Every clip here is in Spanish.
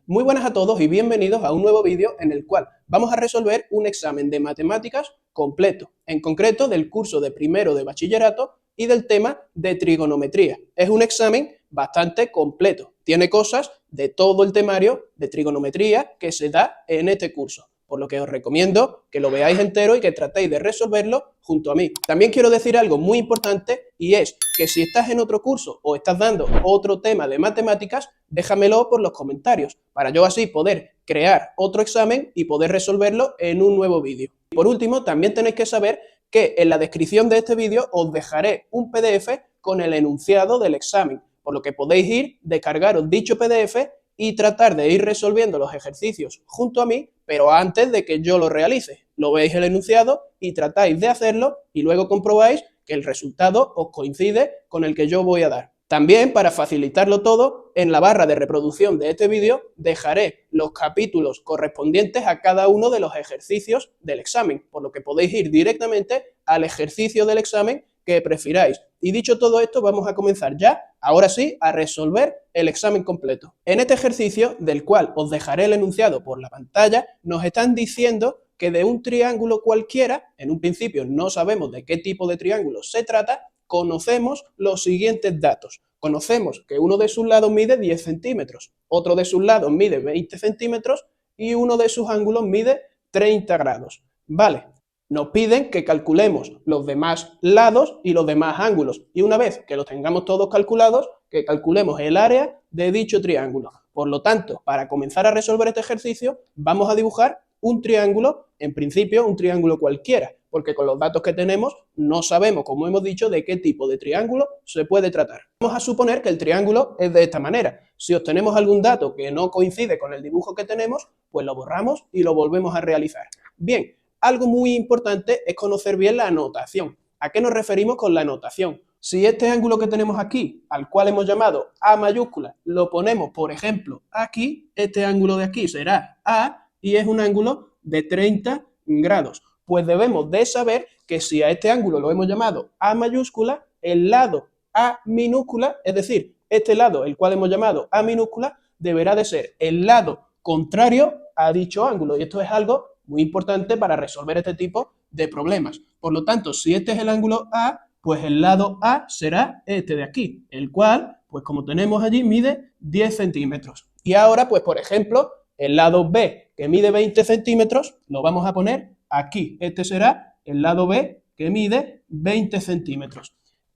Muy buenas a todos y bienvenidos a un nuevo vídeo en el cual vamos a resolver un examen de matemáticas completo, en concreto del curso de primero de bachillerato y del tema de trigonometría. Es un examen bastante completo, tiene cosas de todo el temario de trigonometría que se da en este curso, por lo que os recomiendo que lo veáis entero y que tratéis de resolverlo junto a mí. También quiero decir algo muy importante y es que si estás en otro curso o estás dando otro tema de matemáticas, déjamelo por los comentarios para yo así poder crear otro examen y poder resolverlo en un nuevo vídeo. Y por último, también tenéis que saber que en la descripción de este vídeo os dejaré un PDF con el enunciado del examen, por lo que podéis ir, descargaros dicho PDF y tratar de ir resolviendo los ejercicios junto a mí, pero antes de que yo lo realice. Lo veis el enunciado y tratáis de hacerlo y luego comprobáis que el resultado os coincide con el que yo voy a dar. También, para facilitarlo todo, en la barra de reproducción de este vídeo dejaré los capítulos correspondientes a cada uno de los ejercicios del examen, por lo que podéis ir directamente al ejercicio del examen que prefiráis. Y dicho todo esto, vamos a comenzar ya, ahora sí, a resolver el examen completo. En este ejercicio, del cual os dejaré el enunciado por la pantalla, nos están diciendo que de un triángulo cualquiera, en un principio no sabemos de qué tipo de triángulo se trata, conocemos los siguientes datos. Conocemos que uno de sus lados mide 10 centímetros, otro de sus lados mide 20 centímetros y uno de sus ángulos mide 30 grados. Vale, nos piden que calculemos los demás lados y los demás ángulos. Y una vez que los tengamos todos calculados, que calculemos el área de dicho triángulo. Por lo tanto, para comenzar a resolver este ejercicio, vamos a dibujar un triángulo, en principio un triángulo cualquiera, porque con los datos que tenemos no sabemos, como hemos dicho, de qué tipo de triángulo se puede tratar. Vamos a suponer que el triángulo es de esta manera. Si obtenemos algún dato que no coincide con el dibujo que tenemos, pues lo borramos y lo volvemos a realizar. Bien, algo muy importante es conocer bien la notación. ¿A qué nos referimos con la notación? Si este ángulo que tenemos aquí, al cual hemos llamado A mayúscula, lo ponemos, por ejemplo, aquí, este ángulo de aquí será A y es un ángulo de 30 grados. Pues debemos de saber que si a este ángulo lo hemos llamado A mayúscula, el lado A minúscula, es decir, este lado, el cual hemos llamado A minúscula, deberá de ser el lado contrario a dicho ángulo. Y esto es algo muy importante para resolver este tipo de problemas. Por lo tanto, si este es el ángulo A, pues el lado A será este de aquí, el cual, pues como tenemos allí, mide 10 centímetros. Y ahora, pues por ejemplo, el lado B, que mide 20 centímetros, lo vamos a poner aquí. Este será el lado B, que mide 20 centímetros.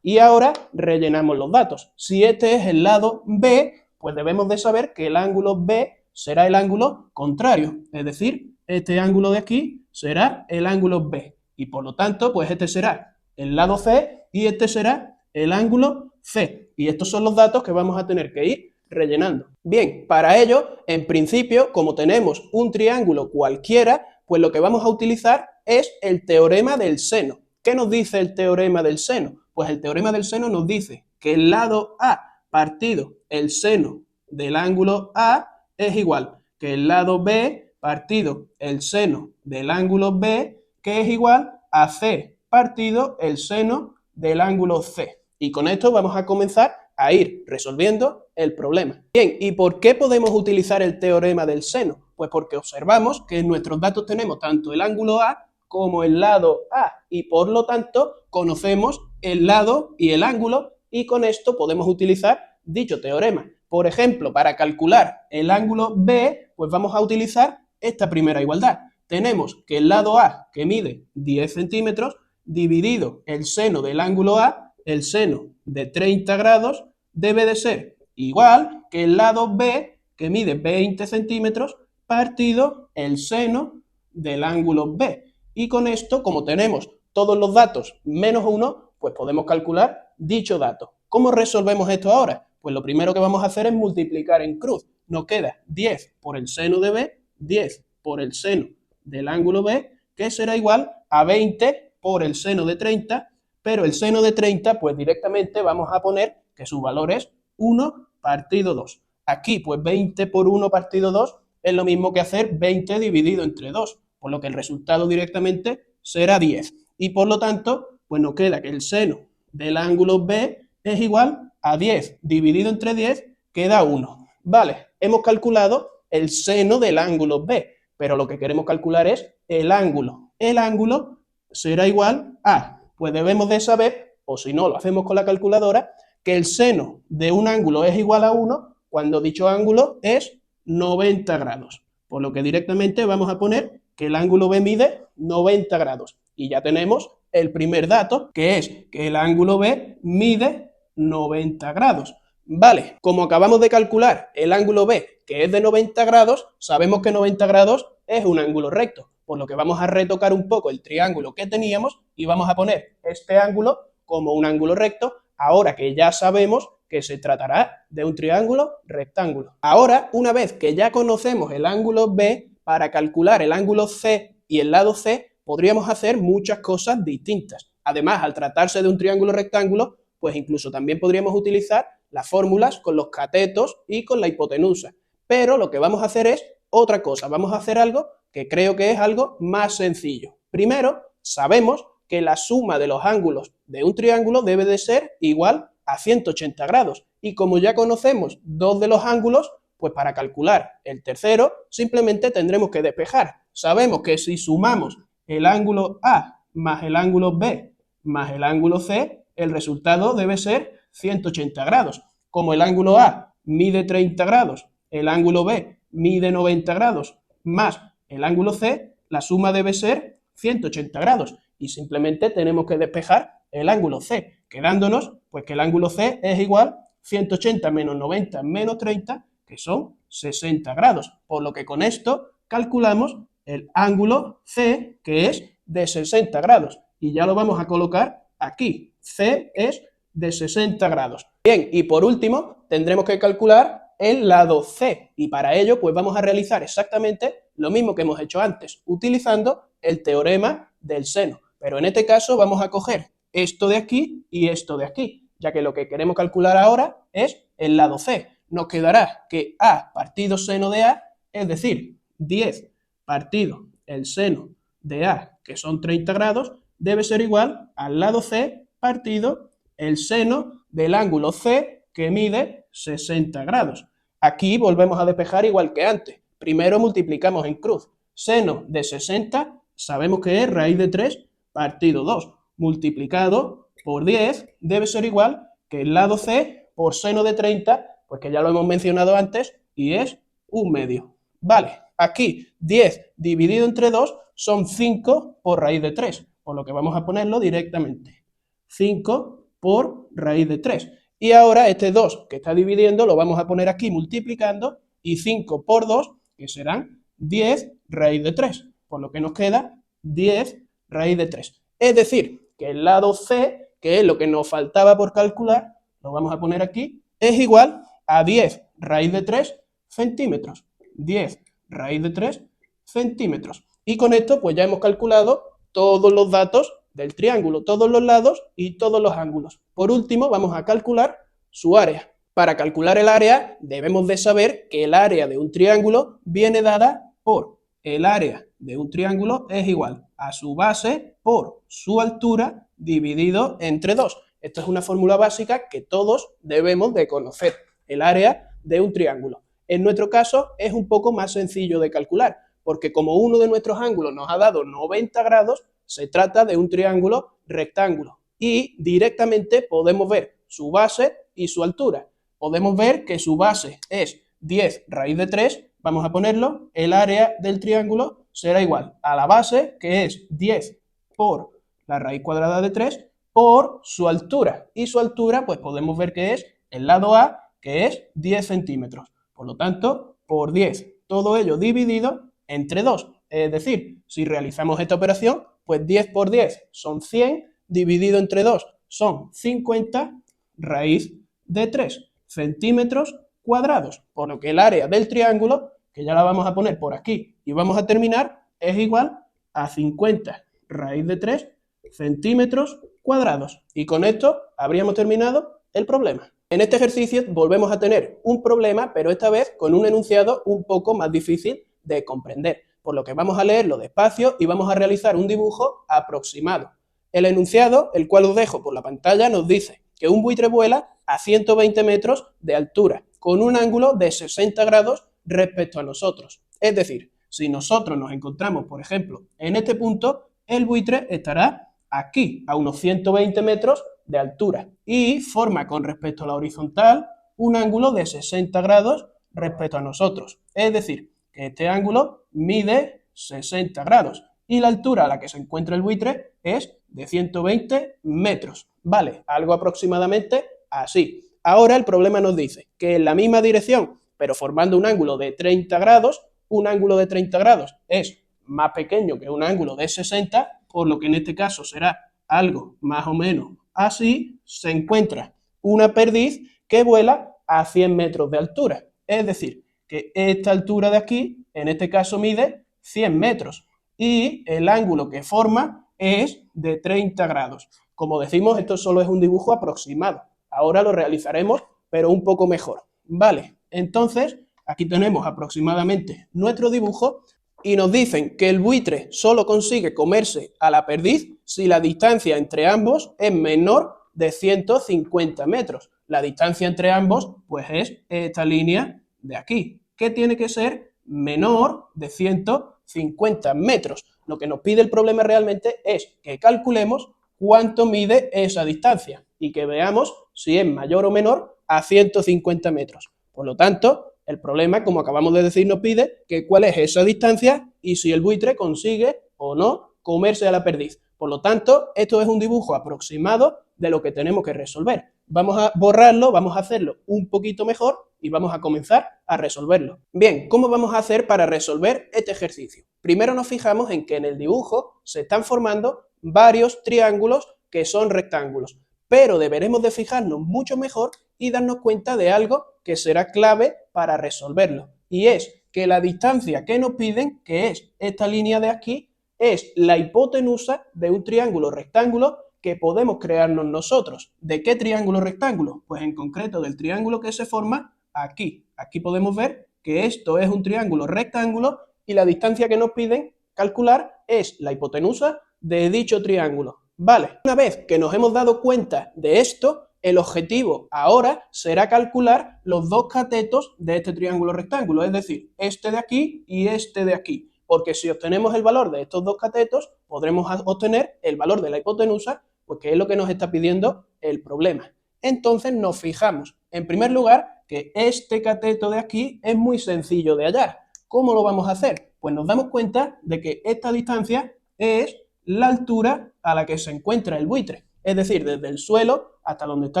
Y ahora rellenamos los datos. Si este es el lado B, pues debemos de saber que el ángulo B será el ángulo contrario. Es decir, este ángulo de aquí será el ángulo B. Y por lo tanto, pues este será el lado C y este será el ángulo C. Y estos son los datos que vamos a tener que ir rellenando. Bien, para ello, en principio, como tenemos un triángulo cualquiera, pues lo que vamos a utilizar es el teorema del seno. ¿Qué nos dice el teorema del seno? Pues el teorema del seno nos dice que el lado A partido el seno del ángulo A es igual que el lado B partido el seno del ángulo B, que es igual a C partido el seno del ángulo C. Y con esto vamos a comenzar a ir resolviendo el problema. Bien, ¿y por qué podemos utilizar el teorema del seno? Pues porque observamos que en nuestros datos tenemos tanto el ángulo A como el lado A y por lo tanto conocemos el lado y el ángulo y con esto podemos utilizar dicho teorema. Por ejemplo, para calcular el ángulo B, pues vamos a utilizar esta primera igualdad. Tenemos que el lado A, que mide 10 centímetros, dividido el seno del ángulo A, el seno de 30 grados, debe de ser igual que el lado B, que mide 20 centímetros, partido el seno del ángulo B. Y con esto, como tenemos todos los datos menos 1, pues podemos calcular dicho dato. ¿Cómo resolvemos esto ahora? Pues lo primero que vamos a hacer es multiplicar en cruz. Nos queda 10 por el seno de B, 10 por el seno del ángulo B, que será igual a 20 por el seno de 30, pero el seno de 30, pues directamente vamos a poner que su valor es 1 partido 2. Aquí, pues 20 por 1 partido 2 es lo mismo que hacer 20 dividido entre 2, por lo que el resultado directamente será 10. Y por lo tanto, pues nos queda que el seno del ángulo B es igual a 10 dividido entre 10, queda 1. Vale, hemos calculado el seno del ángulo B, pero lo que queremos calcular es el ángulo. El ángulo será igual a, pues debemos de saber, o si no lo hacemos con la calculadora, que el seno de un ángulo es igual a 1 cuando dicho ángulo es 90 grados. Por lo que directamente vamos a poner que el ángulo B mide 90 grados. Y ya tenemos el primer dato, que es que el ángulo B mide 90 grados. Vale, como acabamos de calcular el ángulo B, que es de 90 grados, sabemos que 90 grados es un ángulo recto, por lo que vamos a retocar un poco el triángulo que teníamos y vamos a poner este ángulo como un ángulo recto, ahora que ya sabemos que se tratará de un triángulo rectángulo. Ahora, una vez que ya conocemos el ángulo B, para calcular el ángulo C y el lado C, podríamos hacer muchas cosas distintas. Además, al tratarse de un triángulo rectángulo, pues incluso también podríamos utilizar las fórmulas con los catetos y con la hipotenusa. Pero lo que vamos a hacer es otra cosa, vamos a hacer algo que creo que es algo más sencillo. Primero, sabemos que la suma de los ángulos de un triángulo debe de ser igual a 180 grados. Y como ya conocemos dos de los ángulos, pues para calcular el tercero simplemente tendremos que despejar. Sabemos que si sumamos el ángulo A más el ángulo B más el ángulo C, el resultado debe ser 180 grados. Como el ángulo A mide 30 grados, el ángulo B mide 90 grados, más el ángulo C, la suma debe ser 180 grados. Y simplemente tenemos que despejar el ángulo C, quedándonos pues que el ángulo C es igual a 180 menos 90 menos 30, que son 60 grados. Por lo que con esto calculamos el ángulo C, que es de 60 grados. Y ya lo vamos a colocar aquí. C es de 60 grados. Bien, y por último tendremos que calcular el lado C. Y para ello pues vamos a realizar exactamente lo mismo que hemos hecho antes, utilizando el teorema del seno. Pero en este caso vamos a coger esto de aquí y esto de aquí, ya que lo que queremos calcular ahora es el lado C. Nos quedará que A partido seno de A, es decir, 10 partido el seno de A, que son 30 grados, debe ser igual al lado C partido el seno del ángulo C, que mide 60 grados. Aquí volvemos a despejar igual que antes. Primero multiplicamos en cruz. Seno de 60 sabemos que es raíz de 3 partido 2, multiplicado por 10 debe ser igual que el lado C por seno de 30, pues que ya lo hemos mencionado antes, y es 1/2. Vale, aquí 10 dividido entre 2 son 5 por raíz de 3, por lo que vamos a ponerlo directamente. 5 por raíz de 3. Y ahora este 2 que está dividiendo lo vamos a poner aquí multiplicando, y 5 por 2, que serán 10 raíz de 3, por lo que nos queda 10 raíz de 3. Es decir, que el lado C, que es lo que nos faltaba por calcular, lo vamos a poner aquí, es igual a 10 raíz de 3 centímetros. 10 raíz de 3 centímetros. Y con esto pues ya hemos calculado todos los datos del triángulo, todos los lados y todos los ángulos. Por último vamos a calcular su área. Para calcular el área debemos de saber que el área de un triángulo viene dada por el área de un triángulo es igual a su base por su altura dividido entre 2. Esta es una fórmula básica que todos debemos de conocer, el área de un triángulo. En nuestro caso es un poco más sencillo de calcular, porque como uno de nuestros ángulos nos ha dado 90 grados, se trata de un triángulo rectángulo. Y directamente podemos ver su base y su altura. Podemos ver que su base es 10 raíz de 3, vamos a ponerlo, el área del triángulo será igual a la base, que es 10 por la raíz cuadrada de 3, por su altura. Y su altura, pues podemos ver que es el lado A, que es 10 centímetros. Por lo tanto, por 10. Todo ello dividido entre 2. Es decir, si realizamos esta operación, pues 10 por 10 son 100, dividido entre 2 son 50, raíz de 3 centímetros cuadrados. Por lo que el área del triángulo, que ya la vamos a poner por aquí y vamos a terminar, es igual a 50 raíz de 3 centímetros cuadrados. Y con esto habríamos terminado el problema. En este ejercicio volvemos a tener un problema, pero esta vez con un enunciado un poco más difícil de comprender, por lo que vamos a leerlo despacio y vamos a realizar un dibujo aproximado. El enunciado, el cual os dejo por la pantalla, nos dice que un buitre vuela a 120 metros de altura, con un ángulo de 60 grados respecto a nosotros. Es decir, si nosotros nos encontramos, por ejemplo, en este punto, el buitre estará aquí, a unos 120 metros de altura, y forma con respecto a la horizontal un ángulo de 60 grados respecto a nosotros. Es decir, que este ángulo mide 60 grados y la altura a la que se encuentra el buitre es de 120 metros. Vale, algo aproximadamente así. Ahora el problema nos dice que en la misma dirección, pero formando un ángulo de 30 grados, un ángulo de 30 grados es más pequeño que un ángulo de 60, por lo que en este caso será algo más o menos así, se encuentra una perdiz que vuela a 100 metros de altura. Es decir, que esta altura de aquí, en este caso mide 100 metros y el ángulo que forma es de 30 grados. Como decimos, esto solo es un dibujo aproximado. Ahora lo realizaremos, pero un poco mejor. Vale, entonces aquí tenemos aproximadamente nuestro dibujo y nos dicen que el buitre solo consigue comerse a la perdiz si la distancia entre ambos es menor de 150 metros. La distancia entre ambos, pues es esta línea de aquí, que tiene que ser menor de 150 metros. Lo que nos pide el problema realmente es que calculemos cuánto mide esa distancia y que veamos si es mayor o menor a 150 metros. Por lo tanto, el problema, como acabamos de decir, nos pide que cuál es esa distancia y si el buitre consigue o no comerse a la perdiz. Por lo tanto, esto es un dibujo aproximado de lo que tenemos que resolver. Vamos a borrarlo, vamos a hacerlo un poquito mejor y vamos a comenzar a resolverlo. Bien, ¿cómo vamos a hacer para resolver este ejercicio? Primero nos fijamos en que en el dibujo se están formando varios triángulos que son rectángulos, pero deberemos de fijarnos mucho mejor y darnos cuenta de algo que será clave para resolverlo, y es que la distancia que nos piden, que es esta línea de aquí, es la hipotenusa de un triángulo rectángulo que podemos crearnos nosotros. ¿De qué triángulo rectángulo? Pues en concreto del triángulo que se forma aquí. Aquí podemos ver que esto es un triángulo rectángulo y la distancia que nos piden calcular es la hipotenusa de dicho triángulo. Vale, una vez que nos hemos dado cuenta de esto, el objetivo ahora será calcular los dos catetos de este triángulo rectángulo, es decir, este de aquí y este de aquí, porque si obtenemos el valor de estos dos catetos, podremos obtener el valor de la hipotenusa, pues que es lo que nos está pidiendo el problema. Entonces nos fijamos, en primer lugar, que este cateto de aquí es muy sencillo de hallar. ¿Cómo lo vamos a hacer? Pues nos damos cuenta de que esta distancia es la altura a la que se encuentra el buitre. Es decir, desde el suelo hasta donde está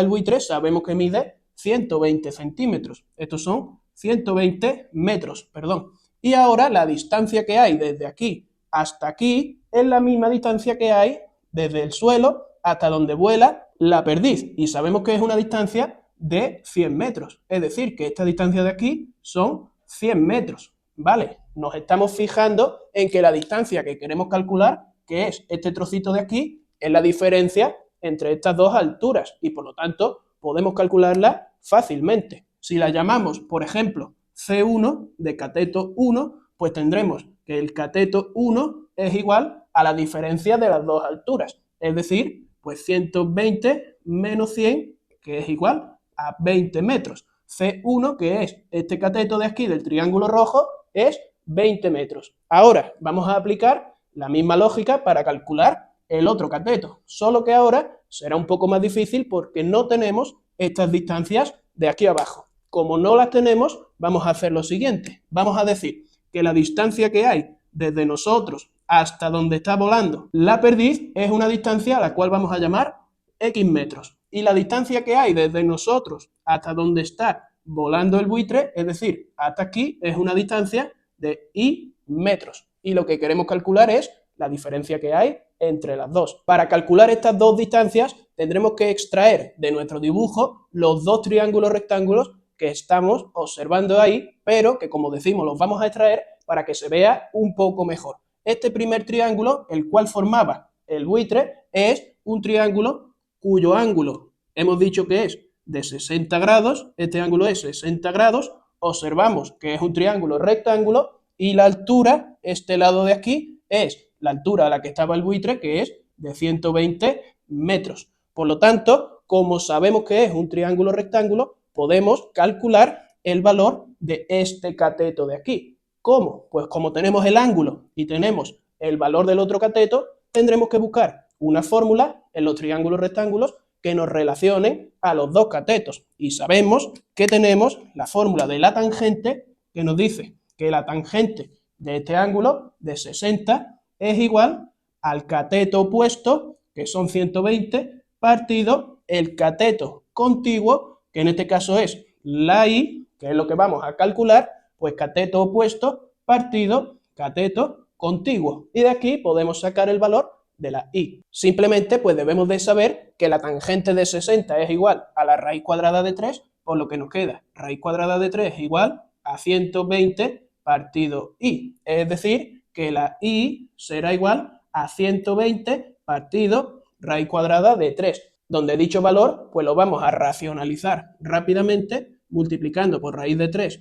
el buitre sabemos que mide 120 centímetros. Estos son 120 metros, perdón. Y ahora la distancia que hay desde aquí hasta aquí es la misma distancia que hay desde el suelo hasta donde vuela la perdiz. Y sabemos que es una distancia de 100 metros. Es decir, que esta distancia de aquí son 100 metros. ¿Vale? Nos estamos fijando en que la distancia que queremos calcular, que es este trocito de aquí, es la diferencia entre estas dos alturas y por lo tanto podemos calcularla fácilmente. Si la llamamos, por ejemplo, C1 de cateto 1, pues tendremos que el cateto 1 es igual a la diferencia de las dos alturas, es decir, pues 120 menos 100, que es igual a 20 metros. C1, que es este cateto de aquí del triángulo rojo, es 20 metros. Ahora vamos a aplicar la misma lógica para calcular el otro cateto, solo que ahora será un poco más difícil porque no tenemos estas distancias de aquí abajo. Como no las tenemos, vamos a hacer lo siguiente. Vamos a decir que la distancia que hay desde nosotros hasta donde está volando la perdiz es una distancia a la cual vamos a llamar X metros. Y la distancia que hay desde nosotros hasta donde está volando el buitre, es decir, hasta aquí, es una distancia de Y metros. Y lo que queremos calcular es la diferencia que hay entre las dos. Para calcular estas dos distancias tendremos que extraer de nuestro dibujo los dos triángulos rectángulos que estamos observando ahí, pero que, como decimos, los vamos a extraer para que se vea un poco mejor. Este primer triángulo, el cual formaba el buitre, es un triángulo cuyo ángulo hemos dicho que es de 60 grados, este ángulo es 60 grados, observamos que es un triángulo rectángulo y la altura, este lado de aquí, es la altura a la que estaba el buitre, que es de 120 metros. Por lo tanto, como sabemos que es un triángulo rectángulo, podemos calcular el valor de este cateto de aquí. ¿Cómo? Pues como tenemos el ángulo y tenemos el valor del otro cateto, tendremos que buscar una fórmula en los triángulos rectángulos que nos relacionen a los dos catetos. Y sabemos que tenemos la fórmula de la tangente que nos dice que la tangente de este ángulo de 60 es igual al cateto opuesto, que son 120, partido el cateto contiguo, que en este caso es la y, que es lo que vamos a calcular, pues cateto opuesto partido cateto contiguo. Y de aquí podemos sacar el valor de la y. Simplemente pues debemos de saber que la tangente de 60 es igual a la raíz cuadrada de 3, por lo que nos queda raíz cuadrada de 3 es igual a 120 partido y. Es decir, que la y será igual a 120 partido raíz cuadrada de 3, donde dicho valor pues lo vamos a racionalizar rápidamente multiplicando por raíz de 3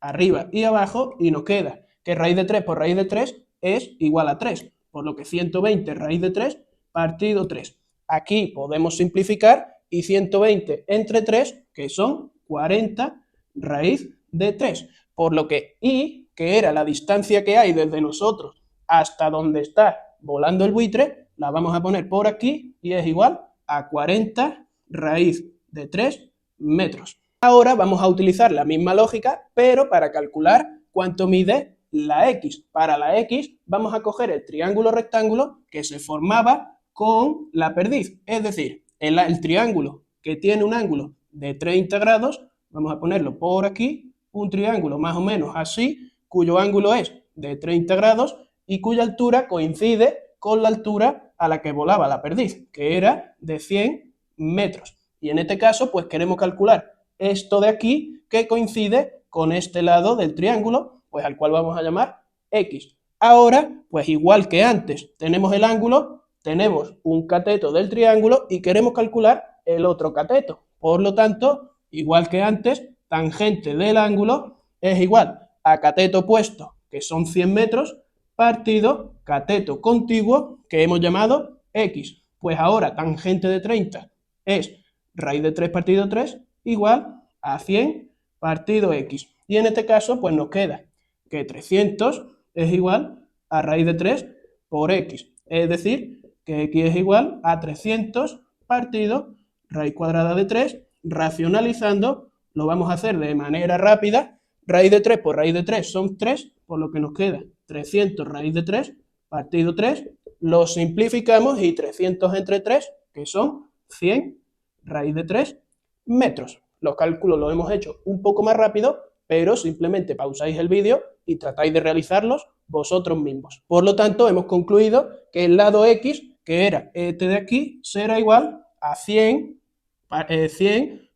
arriba y abajo, y nos queda que raíz de 3 por raíz de 3 es igual a 3, por lo que 120 raíz de 3 partido 3. Aquí podemos simplificar y 120 entre 3, que son 40 raíz de 3, por lo que y, que era la distancia que hay desde nosotros hasta donde está volando el buitre, la vamos a poner por aquí y es igual a 40 raíz de 3 metros. Ahora vamos a utilizar la misma lógica, pero para calcular cuánto mide la X. Para la X vamos a coger el triángulo rectángulo que se formaba con la perdiz, es decir, el triángulo que tiene un ángulo de 30 grados, vamos a ponerlo por aquí, un triángulo más o menos así, cuyo ángulo es de 30 grados y cuya altura coincide con la altura a la que volaba la perdiz, que era de 100 metros. Y en este caso, pues queremos calcular esto de aquí que coincide con este lado del triángulo, pues al cual vamos a llamar X. Ahora, pues igual que antes, tenemos el ángulo, tenemos un cateto del triángulo y queremos calcular el otro cateto. Por lo tanto, igual que antes, tangente del ángulo es igual a cateto opuesto, que son 100 metros, partido cateto contiguo, que hemos llamado X. Pues ahora tangente de 30 es raíz de 3 partido 3 igual a 100 partido X. Y en este caso, pues nos queda que 300 es igual a raíz de 3 por X. Es decir, que X es igual a 300 partido raíz cuadrada de 3. Racionalizando, lo vamos a hacer de manera rápida. Raíz de 3 por raíz de 3 son 3, por lo que nos queda 300 raíz de 3 partido 3. Lo simplificamos y 300 entre 3, que son 100 raíz de 3 metros. Los cálculos los hemos hecho un poco más rápido, pero simplemente pausáis el vídeo y tratáis de realizarlos vosotros mismos. Por lo tanto, hemos concluido que el lado X, que era este de aquí, será igual a 100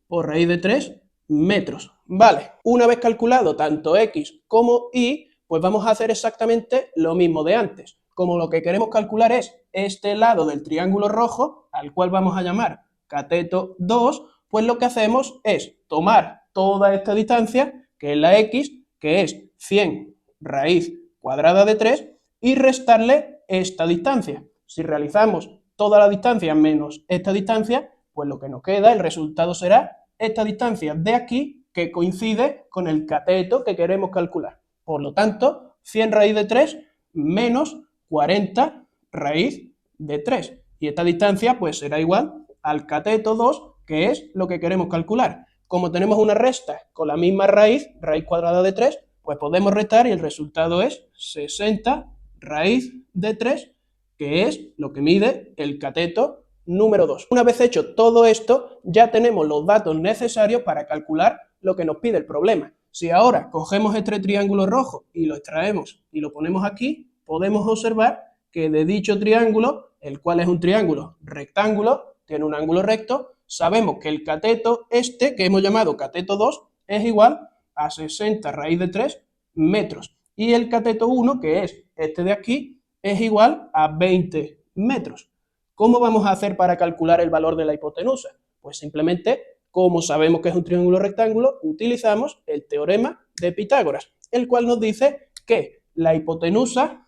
por raíz de 3 metros. Vale, una vez calculado tanto X como Y, pues vamos a hacer exactamente lo mismo de antes. Como lo que queremos calcular es este lado del triángulo rojo, al cual vamos a llamar cateto 2, pues lo que hacemos es tomar toda esta distancia, que es la X, que es 100 raíz cuadrada de 3, y restarle esta distancia. Si realizamos toda la distancia menos esta distancia, pues lo que nos queda, el resultado será esta distancia de aquí, que coincide con el cateto que queremos calcular. Por lo tanto, 100 raíz de 3 menos 40 raíz de 3. Y esta distancia pues será igual al cateto 2, que es lo que queremos calcular. Como tenemos una resta con la misma raíz, raíz cuadrada de 3, pues podemos restar y el resultado es 60 raíz de 3, que es lo que mide el cateto número 2. Una vez hecho todo esto, ya tenemos los datos necesarios para calcular lo que nos pide el problema. Si ahora cogemos este triángulo rojo y lo extraemos y lo ponemos aquí, podemos observar que de dicho triángulo, el cual es un triángulo rectángulo, tiene un ángulo recto, sabemos que el cateto este, que hemos llamado cateto 2, es igual a 60 raíz de 3 metros. Y el cateto 1, que es este de aquí, es igual a 20 metros. ¿Cómo vamos a hacer para calcular el valor de la hipotenusa? Pues simplemente, como sabemos que es un triángulo rectángulo, utilizamos el teorema de Pitágoras, el cual nos dice que la hipotenusa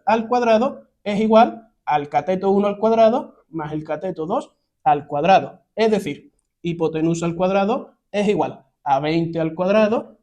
al cuadrado es igual al cateto 1 al cuadrado más el cateto 2 al cuadrado. Es decir, hipotenusa al cuadrado es igual a 20 al cuadrado,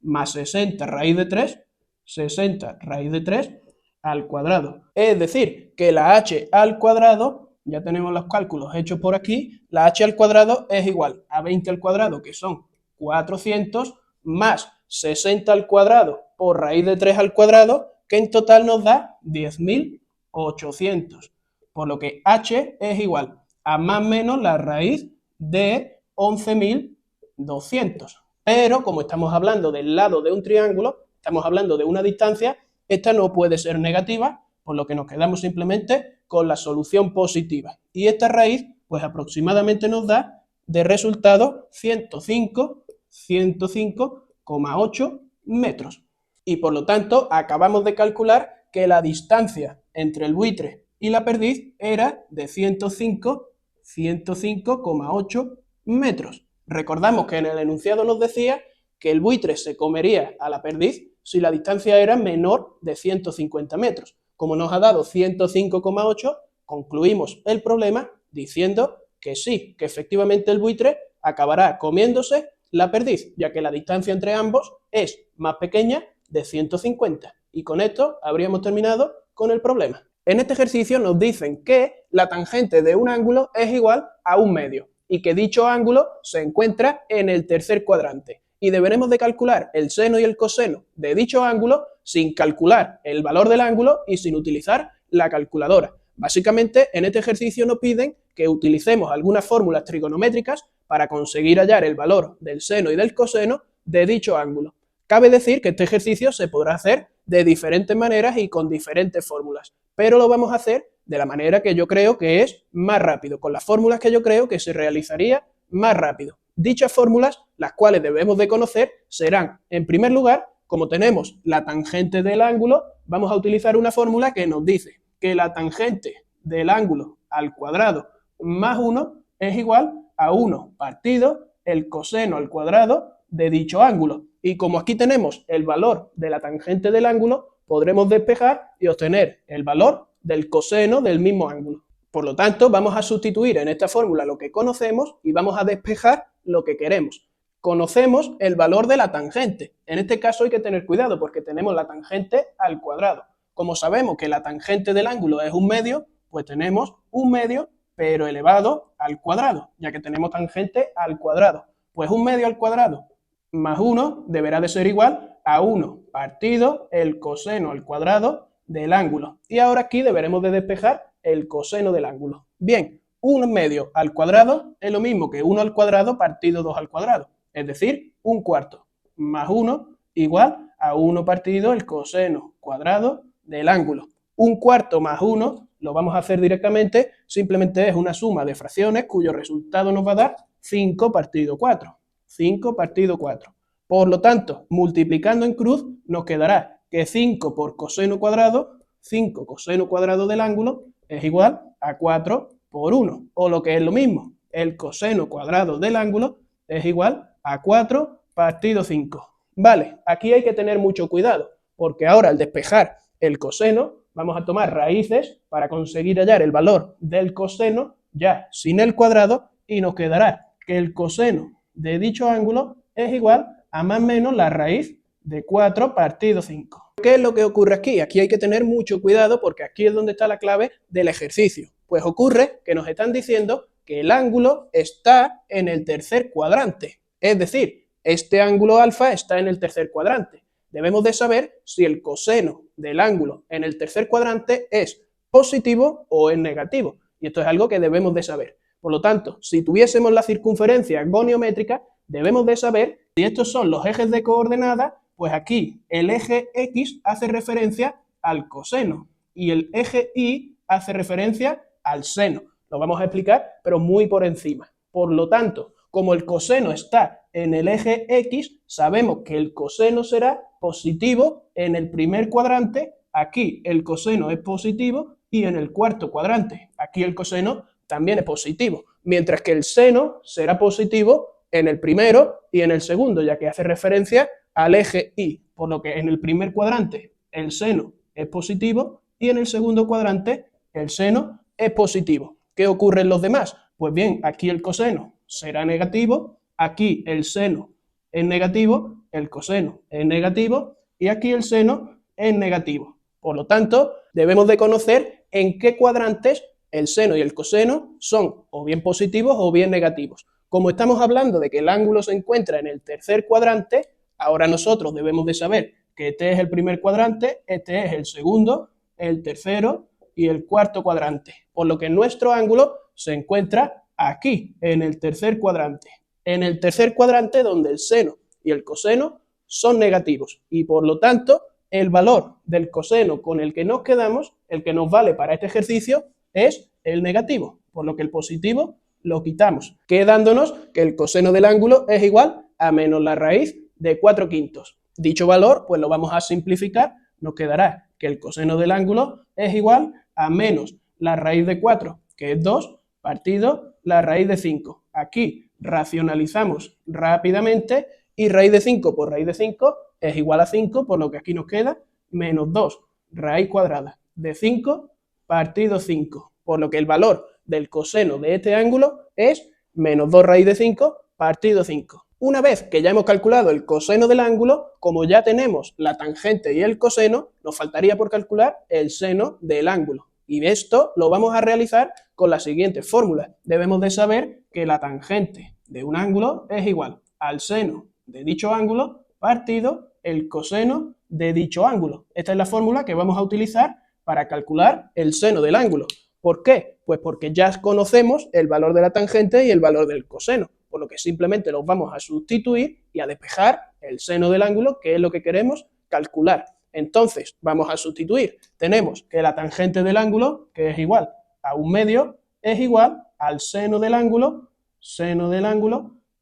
más 60 raíz de 3, 60 raíz de 3 al cuadrado. Es decir, que la h al cuadrado, ya tenemos los cálculos hechos por aquí, la h al cuadrado es igual a 20 al cuadrado, que son 400, más 60 al cuadrado por raíz de 3 al cuadrado, que en total nos da 10.800. Por lo que h es igual a más o menos la raíz de 11.200. Pero como estamos hablando del lado de un triángulo, estamos hablando de una distancia, esta no puede ser negativa, por lo que nos quedamos simplemente con la solución positiva. Y esta raíz, pues aproximadamente nos da de resultado 105,8 metros. Y por lo tanto, acabamos de calcular que la distancia entre el buitre y la perdiz era de 105,8 metros. Recordamos que en el enunciado nos decía que el buitre se comería a la perdiz si la distancia era menor de 150 metros. Como nos ha dado 105,8, concluimos el problema diciendo que sí, que efectivamente el buitre acabará comiéndose la perdiz, ya que la distancia entre ambos es más pequeña de 150. Y con esto habríamos terminado con el problema. En este ejercicio nos dicen que la tangente de un ángulo es igual a un medio y que dicho ángulo se encuentra en el tercer cuadrante. Y deberemos de calcular el seno y el coseno de dicho ángulo sin calcular el valor del ángulo y sin utilizar la calculadora. Básicamente, en este ejercicio nos piden que utilicemos algunas fórmulas trigonométricas para conseguir hallar el valor del seno y del coseno de dicho ángulo. Cabe decir que este ejercicio se podrá hacer de diferentes maneras y con diferentes fórmulas, pero lo vamos a hacer de la manera que yo creo que es más rápido, con las fórmulas que yo creo que se realizaría más rápido. Dichas fórmulas, las cuales debemos de conocer, serán, en primer lugar, como tenemos la tangente del ángulo, vamos a utilizar una fórmula que nos dice que la tangente del ángulo al cuadrado más 1 es igual a 1 partido el coseno al cuadrado de dicho ángulo. Y como aquí tenemos el valor de la tangente del ángulo, podremos despejar y obtener el valor del coseno del mismo ángulo. Por lo tanto, vamos a sustituir en esta fórmula lo que conocemos y vamos a despejar lo que queremos. Conocemos el valor de la tangente. En este caso hay que tener cuidado porque tenemos la tangente al cuadrado. Como sabemos que la tangente del ángulo es un medio, pues tenemos un medio pero elevado al cuadrado, ya que tenemos tangente al cuadrado. Pues un medio al cuadrado más 1 deberá de ser igual a 1 partido el coseno al cuadrado del ángulo. Y ahora aquí deberemos de despejar el coseno del ángulo. Bien, 1 medio al cuadrado es lo mismo que 1 al cuadrado partido 2 al cuadrado, es decir, un cuarto, más 1 igual a 1 partido el coseno cuadrado del ángulo. Un cuarto más 1 lo vamos a hacer directamente, simplemente es una suma de fracciones cuyo resultado nos va a dar 5 partido 4. 5 partido 4. Por lo tanto, multiplicando en cruz, nos quedará que 5 por coseno cuadrado, 5 coseno cuadrado del ángulo, es igual a 4 por 1. O lo que es lo mismo, el coseno cuadrado del ángulo es igual a 4 partido 5. Vale, aquí hay que tener mucho cuidado, porque ahora al despejar el coseno, vamos a tomar raíces para conseguir hallar el valor del coseno, ya sin el cuadrado, y nos quedará que el coseno de dicho ángulo es igual a más o menos la raíz de 4 partido 5. ¿Qué es lo que ocurre aquí? Aquí hay que tener mucho cuidado porque aquí es donde está la clave del ejercicio. Pues ocurre que nos están diciendo que el ángulo está en el tercer cuadrante. Es decir, este ángulo alfa está en el tercer cuadrante. Debemos de saber si el coseno del ángulo en el tercer cuadrante es positivo o es negativo. Y esto es algo que debemos de saber. Por lo tanto, si tuviésemos la circunferencia goniométrica, debemos de saber si estos son los ejes de coordenadas, pues aquí el eje X hace referencia al coseno y el eje Y hace referencia al seno. Lo vamos a explicar, pero muy por encima. Por lo tanto, como el coseno está en el eje X, sabemos que el coseno será positivo en el primer cuadrante, aquí el coseno es positivo y en el cuarto cuadrante, aquí el coseno también es positivo, mientras que el seno será positivo en el primero y en el segundo, ya que hace referencia al eje Y, por lo que en el primer cuadrante el seno es positivo y en el segundo cuadrante el seno es positivo. ¿Qué ocurre en los demás? Pues bien, aquí el coseno será negativo Aquí el seno es negativo, el coseno es negativo y aquí el seno es negativo. Por lo tanto, debemos de conocer en qué cuadrantes el seno y el coseno son o bien positivos o bien negativos. Como estamos hablando de que el ángulo se encuentra en el tercer cuadrante, ahora nosotros debemos de saber que este es el primer cuadrante, este es el segundo, el tercero y el cuarto cuadrante, por lo que nuestro ángulo se encuentra aquí, en el tercer cuadrante. En el tercer cuadrante donde el seno y el coseno son negativos y por lo tanto el valor del coseno con el que nos quedamos, el que nos vale para este ejercicio, es el negativo, por lo que el positivo lo quitamos, quedándonos que el coseno del ángulo es igual a menos la raíz de 4/5. Dicho valor, pues lo vamos a simplificar, nos quedará que el coseno del ángulo es igual a menos la raíz de 4, que es 2, partido la raíz de 5. Aquí racionalizamos rápidamente y raíz de 5 por raíz de 5 es igual a 5, por lo que aquí nos queda menos 2 raíz cuadrada de 5 partido 5, por lo que el valor del coseno de este ángulo es menos 2 raíz de 5 partido 5. Una vez que ya hemos calculado el coseno del ángulo, como ya tenemos la tangente y el coseno, nos faltaría por calcular el seno del ángulo. Y esto lo vamos a realizar con la siguiente fórmula. Debemos de saber que la tangente de un ángulo es igual al seno de dicho ángulo partido el coseno de dicho ángulo. Esta es la fórmula que vamos a utilizar para calcular el seno del ángulo. ¿Por qué? Pues porque ya conocemos el valor de la tangente y el valor del coseno, por lo que simplemente los vamos a sustituir y a despejar el seno del ángulo, que es lo que queremos calcular. Entonces, vamos a sustituir. Tenemos que la tangente del ángulo, que es igual a 1/2, es igual al seno del ángulo,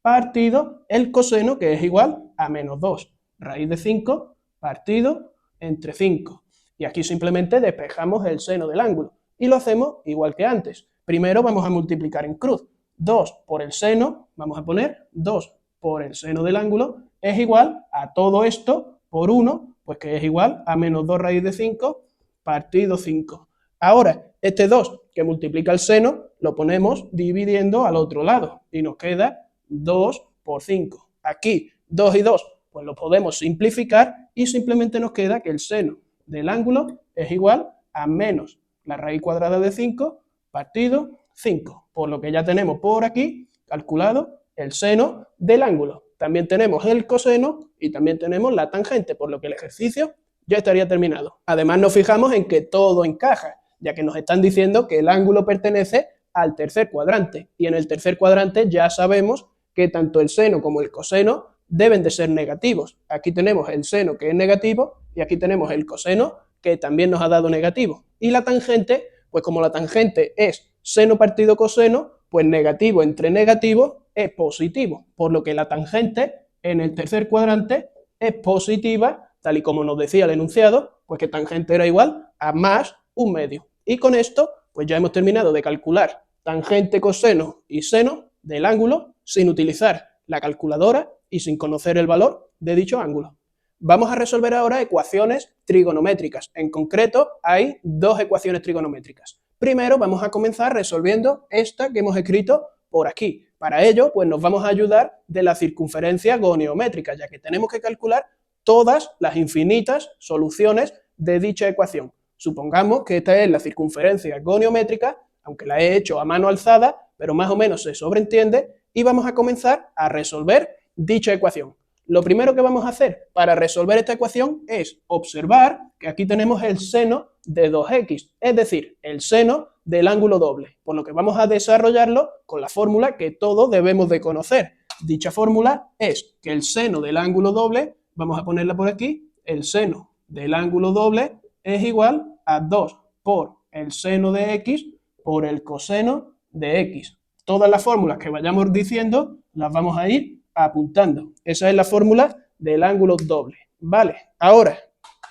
partido el coseno, que es igual a menos 2 raíz de 5 partido entre 5. Y aquí simplemente despejamos el seno del ángulo. Y lo hacemos igual que antes. Primero vamos a multiplicar en cruz. 2 por el seno, vamos a poner 2 por el seno del ángulo, es igual a todo esto por 1, pues que es igual a menos 2 raíz de 5 partido 5. Ahora, este 2 que multiplica el seno, lo ponemos dividiendo al otro lado y nos queda 2 por 5. Aquí, 2 y 2, pues lo podemos simplificar y simplemente nos queda que el seno del ángulo es igual a menos la raíz cuadrada de 5 partido 5, por lo que ya tenemos por aquí calculado el seno del ángulo. También tenemos el coseno y también tenemos la tangente, por lo que el ejercicio ya estaría terminado. Además nos fijamos en que todo encaja, ya que nos están diciendo que el ángulo pertenece al tercer cuadrante, y en el tercer cuadrante ya sabemos que tanto el seno como el coseno deben de ser negativos. Aquí tenemos el seno, que es negativo, y aquí tenemos el coseno, que también nos ha dado negativo. Y la tangente, pues como la tangente es seno partido coseno, pues negativo entre negativo es positivo, por lo que la tangente en el tercer cuadrante es positiva, tal y como nos decía el enunciado, pues que tangente era igual a más 1/2. Y con esto, pues ya hemos terminado de calcular tangente, coseno y seno del ángulo sin utilizar la calculadora y sin conocer el valor de dicho ángulo. Vamos a resolver ahora ecuaciones trigonométricas. En concreto, hay dos ecuaciones trigonométricas. Primero vamos a comenzar resolviendo esta que hemos escrito por aquí. Para ello, pues nos vamos a ayudar de la circunferencia goniométrica, ya que tenemos que calcular todas las infinitas soluciones de dicha ecuación. Supongamos que esta es la circunferencia goniométrica, aunque la he hecho a mano alzada, pero más o menos se sobreentiende, y vamos a comenzar a resolver dicha ecuación. Lo primero que vamos a hacer para resolver esta ecuación es observar que aquí tenemos el seno de 2x, es decir, el seno del ángulo doble, por lo que vamos a desarrollarlo con la fórmula que todos debemos de conocer. Dicha fórmula es que el seno del ángulo doble, vamos a ponerla por aquí, el seno del ángulo doble es igual a 2 por el seno de x por el coseno de x. Todas las fórmulas que vayamos diciendo las vamos a ir apuntando. Esa es la fórmula del ángulo doble. Vale, ahora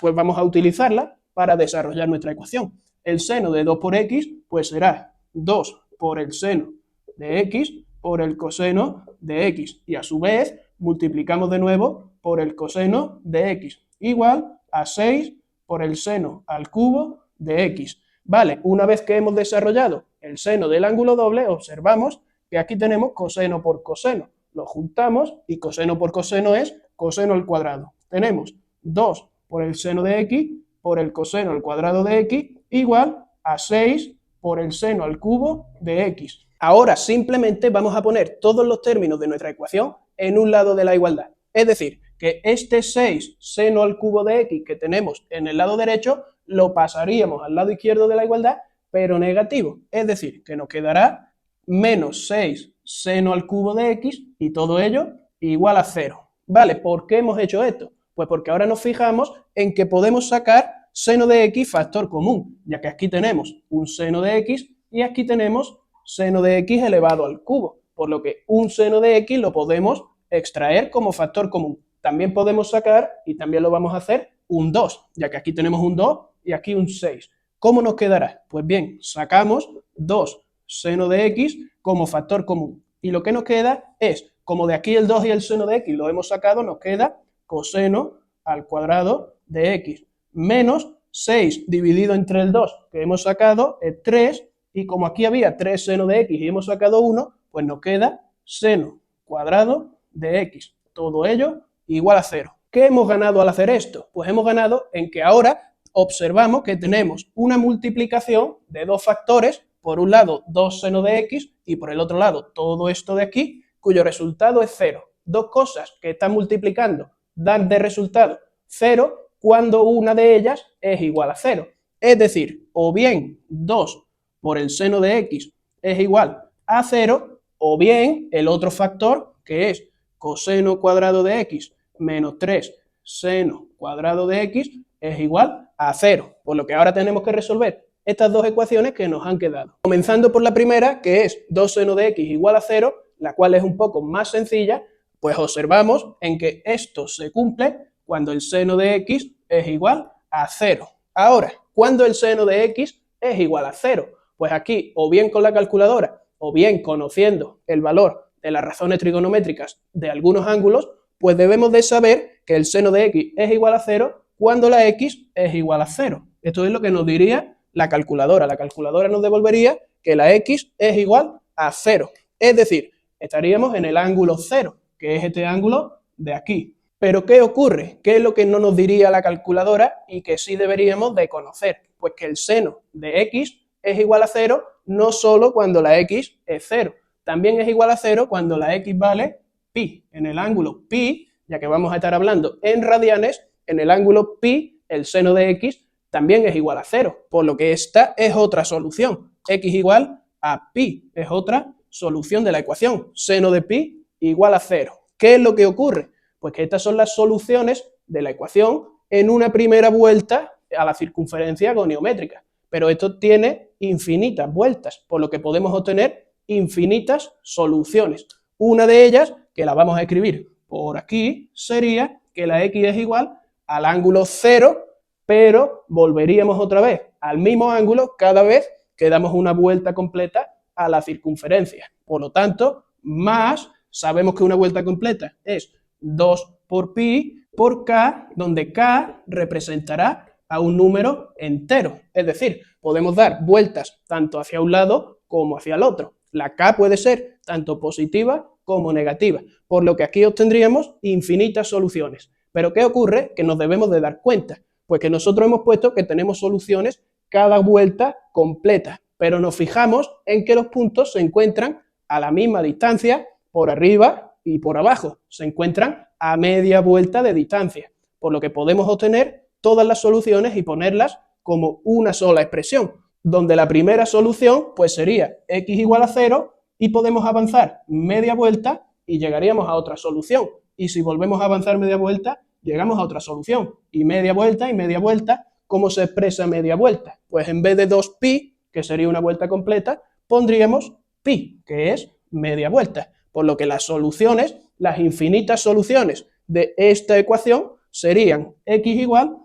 pues vamos a utilizarla para desarrollar nuestra ecuación. El seno de 2 por x pues será 2 por el seno de x por el coseno de x, y a su vez multiplicamos de nuevo por el coseno de x, igual a 6 por el seno al cubo de x. Vale, una vez que hemos desarrollado el seno del ángulo doble, observamos que aquí tenemos coseno por coseno, lo juntamos y coseno por coseno es coseno al cuadrado. Tenemos 2 por el seno de x por el coseno al cuadrado de x igual a 6 por el seno al cubo de x. Ahora simplemente vamos a poner todos los términos de nuestra ecuación en un lado de la igualdad. Es decir, que este 6 seno al cubo de x que tenemos en el lado derecho lo pasaríamos al lado izquierdo de la igualdad, pero negativo. Es decir, que nos quedará menos 6 seno al cubo de x y todo ello igual a 0. ¿Vale? ¿Por qué hemos hecho esto? Pues porque ahora nos fijamos en que podemos sacar seno de x factor común, ya que aquí tenemos un seno de x y aquí tenemos seno de x elevado al cubo, por lo que un seno de x lo podemos extraer como factor común. También podemos sacar, y también lo vamos a hacer, un 2, ya que aquí tenemos un 2 y aquí un 6. ¿Cómo nos quedará? Pues bien, sacamos 2 seno de x como factor común. Y lo que nos queda es, como de aquí el 2 y el seno de x lo hemos sacado, nos queda coseno al cuadrado de x menos 6 dividido entre el 2 que hemos sacado es 3, y como aquí había 3 seno de x y hemos sacado 1, pues nos queda seno cuadrado de x. Todo ello igual a 0. ¿Qué hemos ganado al hacer esto? Pues hemos ganado en que ahora observamos que tenemos una multiplicación de dos factores, por un lado 2 seno de x y por el otro lado todo esto de aquí, cuyo resultado es 0. Dos cosas que están multiplicando dan de resultado 0 cuando una de ellas es igual a 0. Es decir, o bien 2 por el seno de x es igual a 0, o bien el otro factor, que es coseno cuadrado de x menos 3 seno cuadrado de x, es igual a 0. Por lo que ahora tenemos que resolver estas dos ecuaciones que nos han quedado. Comenzando por la primera, que es 2 seno de x igual a 0, la cual es un poco más sencilla, pues observamos en que esto se cumple cuando el seno de x es igual a 0. Ahora, ¿cuándo el seno de x es igual a 0? Pues aquí, o bien con la calculadora, o bien conociendo el valor de las razones trigonométricas de algunos ángulos, pues debemos de saber que el seno de x es igual a 0 cuando la x es igual a 0. Esto es lo que nos diría la calculadora. La calculadora nos devolvería que la x es igual a 0. Es decir, estaríamos en el ángulo 0, que es este ángulo de aquí. Pero ¿qué ocurre? ¿Qué es lo que no nos diría la calculadora y que sí deberíamos de conocer? Pues que el seno de x es igual a 0 no solo cuando la x es 0, también es igual a 0 cuando la x vale pi. En el ángulo pi, ya que vamos a estar hablando en radianes, en el ángulo pi el seno de x también es igual a 0, por lo que esta es otra solución. X igual a pi es otra solución de la ecuación. Seno de pi igual a 0. ¿Qué es lo que ocurre? Pues que estas son las soluciones de la ecuación en una primera vuelta a la circunferencia goniométrica. Pero esto tiene infinitas vueltas, por lo que podemos obtener infinitas soluciones. Una de ellas, que la vamos a escribir por aquí, sería que la x es igual al ángulo 0, pero volveríamos otra vez al mismo ángulo cada vez que damos una vuelta completa a la circunferencia. Por lo tanto, más, sabemos que una vuelta completa es 2 por pi por k, donde k representará a un número entero. Es decir, podemos dar vueltas tanto hacia un lado como hacia el otro. La k puede ser tanto positiva como negativa, por lo que aquí obtendríamos infinitas soluciones. Pero ¿qué ocurre? Que nos debemos de dar cuenta, pues que nosotros hemos puesto que tenemos soluciones cada vuelta completa, pero nos fijamos en que los puntos se encuentran a la misma distancia por arriba y por abajo, se encuentran a media vuelta de distancia, por lo que podemos obtener todas las soluciones y ponerlas como una sola expresión, donde la primera solución pues sería x igual a 0 y podemos avanzar media vuelta y llegaríamos a otra solución, y si volvemos a avanzar media vuelta llegamos a otra solución, y media vuelta, ¿cómo se expresa media vuelta? Pues en vez de 2pi, que sería una vuelta completa, pondríamos pi, que es media vuelta, por lo que las soluciones, las infinitas soluciones de esta ecuación serían x igual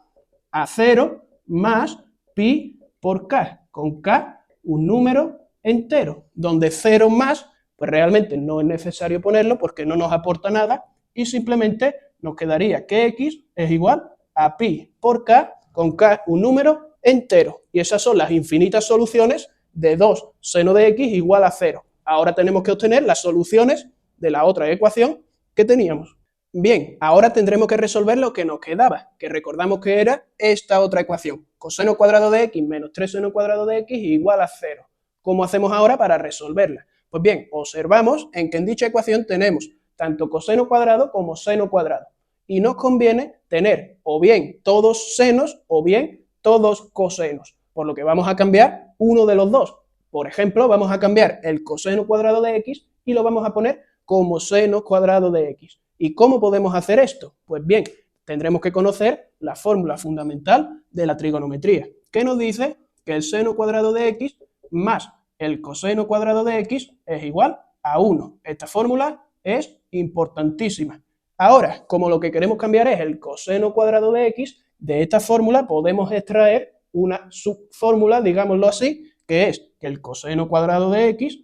a 0 más pi por k, con k un número entero, donde 0 más, pues realmente no es necesario ponerlo porque no nos aporta nada y simplemente nos quedaría que x es igual a pi por k, con k un número entero. Y esas son las infinitas soluciones de 2 seno de x igual a 0. Ahora tenemos que obtener las soluciones de la otra ecuación que teníamos. Bien, ahora tendremos que resolver lo que nos quedaba, que recordamos que era esta otra ecuación, coseno cuadrado de x menos 3 seno cuadrado de x igual a 0. ¿Cómo hacemos ahora para resolverla? Pues bien, observamos en que en dicha ecuación tenemos tanto coseno cuadrado como seno cuadrado, y nos conviene tener o bien todos senos o bien todos cosenos, por lo que vamos a cambiar uno de los dos. Por ejemplo, vamos a cambiar el coseno cuadrado de x y lo vamos a poner como seno cuadrado de x. ¿Y cómo podemos hacer esto? Pues bien, tendremos que conocer la fórmula fundamental de la trigonometría, que nos dice que el seno cuadrado de x más el coseno cuadrado de x es igual a 1. Esta fórmula es importantísima. Ahora, como lo que queremos cambiar es el coseno cuadrado de x, de esta fórmula podemos extraer una subfórmula, digámoslo así, que es que el coseno cuadrado de x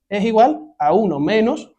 es igual a 1 menos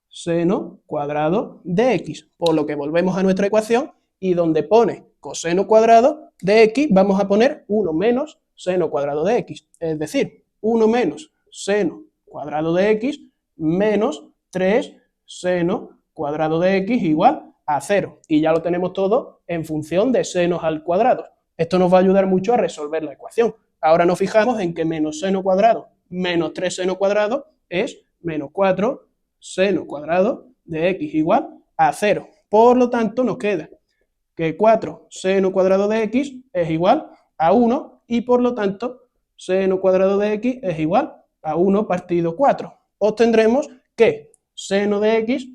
seno cuadrado de x, por lo que volvemos a nuestra ecuación y donde pone coseno cuadrado de x vamos a poner 1 menos seno cuadrado de x, es decir, 1 menos seno cuadrado de x menos 3 seno cuadrado de x igual a 0, y ya lo tenemos todo en función de senos al cuadrado. Esto nos va a ayudar mucho a resolver la ecuación. Ahora nos fijamos en que menos seno cuadrado menos 3 seno cuadrado es menos 4 seno cuadrado de x igual a 0. Por lo tanto, nos queda que 4 seno cuadrado de x es igual a 1 y por lo tanto seno cuadrado de x es igual a 1 partido 4. Obtendremos que seno de x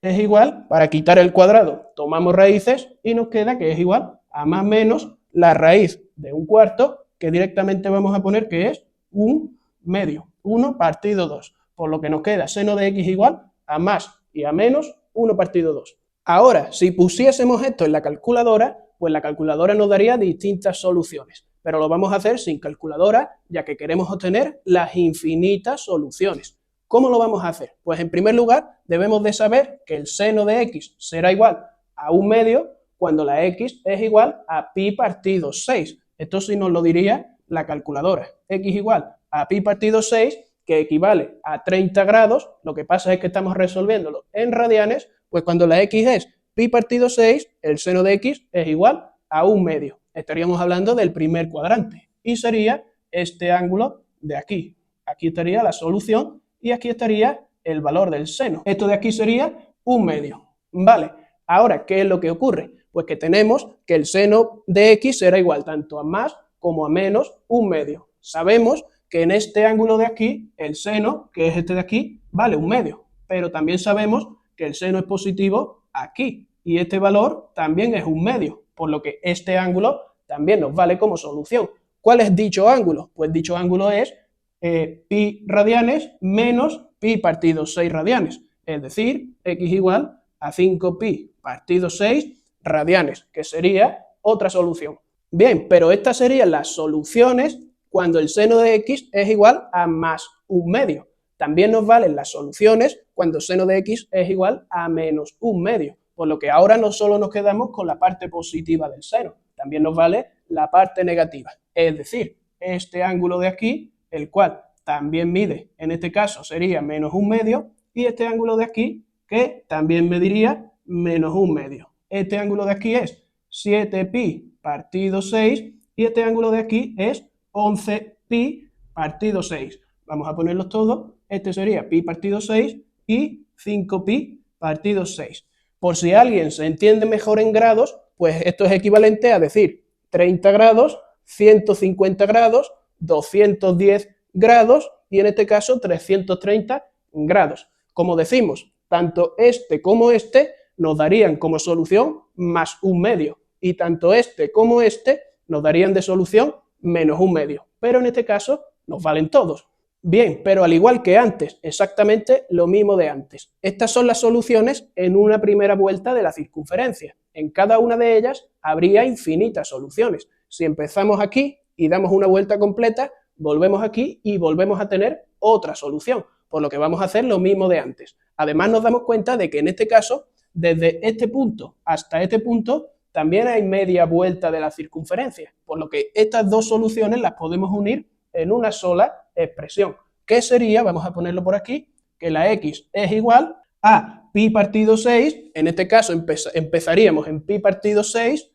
es igual, para quitar el cuadrado tomamos raíces y nos queda que es igual a más o menos la raíz de un cuarto, que directamente vamos a poner que es un medio, 1 partido 2, por lo que nos queda seno de x igual a más y a menos 1 partido 2. Ahora, si pusiésemos esto en la calculadora, pues la calculadora nos daría distintas soluciones, pero lo vamos a hacer sin calculadora, ya que queremos obtener las infinitas soluciones. ¿Cómo lo vamos a hacer? Pues en primer lugar, debemos de saber que el seno de x será igual a un medio cuando la x es igual a pi partido 6. Esto sí nos lo diría la calculadora. X igual a pi partido 6, que equivale a 30 grados, lo que pasa es que estamos resolviéndolo en radianes, pues cuando la x es pi partido 6, el seno de x es igual a un medio. Estaríamos hablando del primer cuadrante, y sería este ángulo de aquí. Aquí estaría la solución, y aquí estaría el valor del seno. Esto de aquí sería un medio. Vale, ahora, ¿qué es lo que ocurre? Pues que tenemos que el seno de x será igual tanto a más como a menos un medio. Sabemos que en este ángulo de aquí, el seno, que es este de aquí, vale un medio, pero también sabemos que el seno es positivo aquí, y este valor también es un medio, por lo que este ángulo también nos vale como solución. ¿Cuál es dicho ángulo? Pues dicho ángulo es pi radianes menos pi partido 6 radianes, es decir, x igual a 5pi partido 6 radianes, que sería otra solución. Bien, pero estas serían las soluciones cuando el seno de x es igual a más un medio. También nos valen las soluciones cuando seno de x es igual a menos un medio, por lo que ahora no solo nos quedamos con la parte positiva del seno, también nos vale la parte negativa, es decir, este ángulo de aquí, el cual también mide, en este caso sería menos un medio, y este ángulo de aquí, que también mediría menos un medio. Este ángulo de aquí es 7pi partido 6, y este ángulo de aquí es 11pi partido 6. Vamos a ponerlos todos, este sería pi partido 6 y 5pi partido 6. Por si alguien se entiende mejor en grados, pues esto es equivalente a decir 30 grados, 150 grados, 210 grados y en este caso 330 grados. Como decimos, tanto este como este nos darían como solución más un medio y tanto este como este nos darían de solución menos un medio, pero en este caso nos valen todos. Bien, pero al igual que antes, exactamente lo mismo de antes. Estas son las soluciones en una primera vuelta de la circunferencia. En cada una de ellas habría infinitas soluciones. Si empezamos aquí y damos una vuelta completa, volvemos aquí y volvemos a tener otra solución, por lo que vamos a hacer lo mismo de antes. Además nos damos cuenta de que en este caso, desde este punto hasta este punto, también hay media vuelta de la circunferencia, por lo que estas dos soluciones las podemos unir en una sola expresión. que sería, vamos a ponerlo por aquí, que la x es igual a pi partido 6, en este caso empezaríamos en pi partido 6,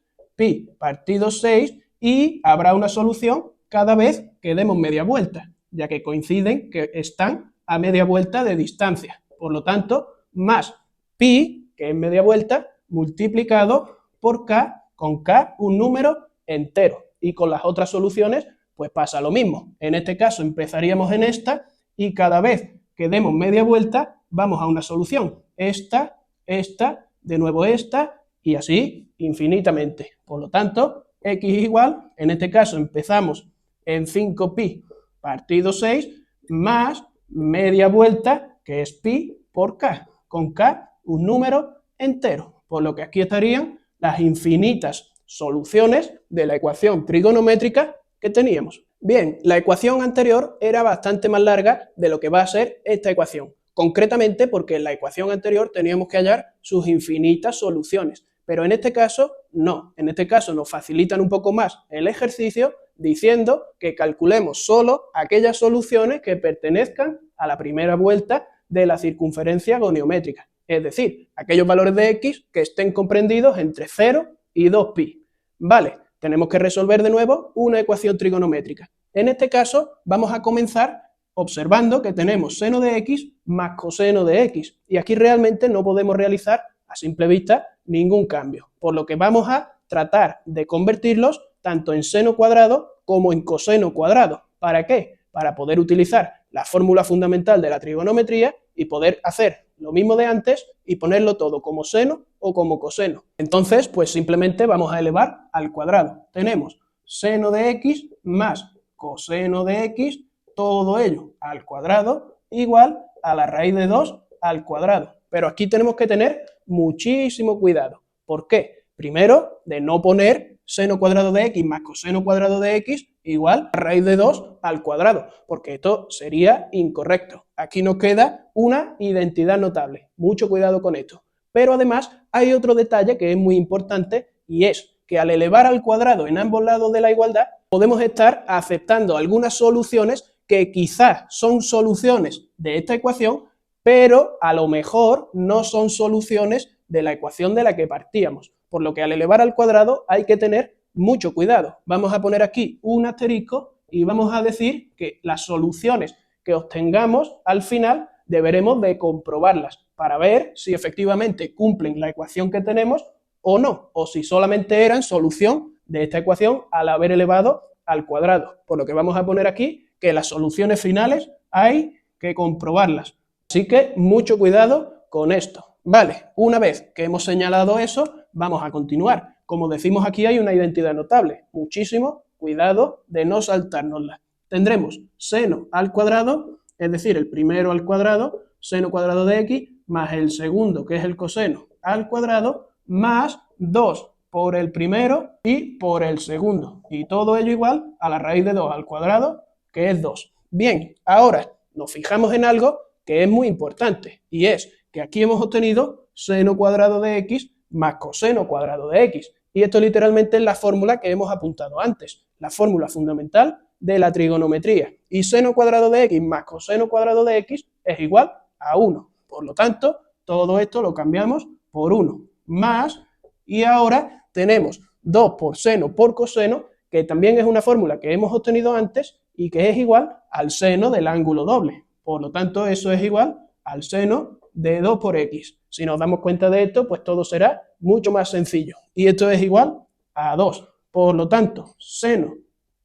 y habrá una solución cada vez que demos media vuelta, ya que coinciden que están a media vuelta de distancia. Por lo tanto, más pi, que es media vuelta, multiplicado por k, con k un número entero. Y con las otras soluciones, pues pasa lo mismo. En este caso empezaríamos en esta y cada vez que demos media vuelta vamos a una solución. Esta, de nuevo esta y así infinitamente. Por lo tanto, x igual, en este caso empezamos en 5pi partido 6 más media vuelta, que es pi por k, con k un número entero. Por lo que aquí estarían las infinitas soluciones de la ecuación trigonométrica que teníamos. Bien, la ecuación anterior era bastante más larga de lo que va a ser esta ecuación, concretamente porque en la ecuación anterior teníamos que hallar sus infinitas soluciones, pero en este caso no, en este caso nos facilitan un poco más el ejercicio diciendo que calculemos solo aquellas soluciones que pertenezcan a la primera vuelta de la circunferencia goniométrica, es decir, aquellos valores de x que estén comprendidos entre 0 y 2pi. Vale, tenemos que resolver de nuevo una ecuación trigonométrica. En este caso vamos a comenzar observando que tenemos seno de x más coseno de x, y aquí realmente no podemos realizar a simple vista ningún cambio, por lo que vamos a tratar de convertirlos tanto en seno cuadrado como en coseno cuadrado. ¿Para qué? Para poder utilizar la fórmula fundamental de la trigonometría y poder hacer lo mismo de antes y ponerlo todo como seno o como coseno. Entonces, pues simplemente vamos a elevar al cuadrado. Tenemos seno de x más coseno de x, todo ello al cuadrado, igual a la raíz de 2 al cuadrado. Pero aquí tenemos que tener muchísimo cuidado. ¿Por qué? Primero, de no poner seno cuadrado de x más coseno cuadrado de x igual a raíz de 2 al cuadrado, porque esto sería incorrecto. Aquí nos queda una identidad notable. Mucho cuidado con esto. Pero además hay otro detalle que es muy importante y es que al elevar al cuadrado en ambos lados de la igualdad podemos estar aceptando algunas soluciones que quizás son soluciones de esta ecuación, pero a lo mejor no son soluciones de la ecuación de la que partíamos, por lo que al elevar al cuadrado hay que tener mucho cuidado. Vamos a poner aquí un asterisco y vamos a decir que las soluciones que obtengamos al final deberemos de comprobarlas para ver si efectivamente cumplen la ecuación que tenemos o no, o si solamente eran solución de esta ecuación al haber elevado al cuadrado. Por lo que vamos a poner aquí que las soluciones finales hay que comprobarlas. Así que mucho cuidado con esto. Vale, una vez que hemos señalado eso, vamos a continuar. Como decimos aquí hay una identidad notable. Muchísimo cuidado de no saltárnosla. Tendremos seno al cuadrado, es decir, el primero al cuadrado, seno cuadrado de x, más el segundo, que es el coseno, al cuadrado, más 2 por el primero y por el segundo. Y todo ello igual a la raíz de 2 al cuadrado, que es 2. Bien, ahora nos fijamos en algo que es muy importante, y es que aquí hemos obtenido seno cuadrado de x más coseno cuadrado de x. Y esto literalmente es la fórmula que hemos apuntado antes, la fórmula fundamental de la trigonometría. Y seno cuadrado de x más coseno cuadrado de x es igual a 1. Por lo tanto, todo esto lo cambiamos por 1. Más, y ahora tenemos 2 por seno por coseno, que también es una fórmula que hemos obtenido antes y que es igual al seno del ángulo doble. Por lo tanto, eso es igual al seno de 2 por x. Si nos damos cuenta de esto, pues todo será mucho más sencillo. Y esto es igual a 2. Por lo tanto, seno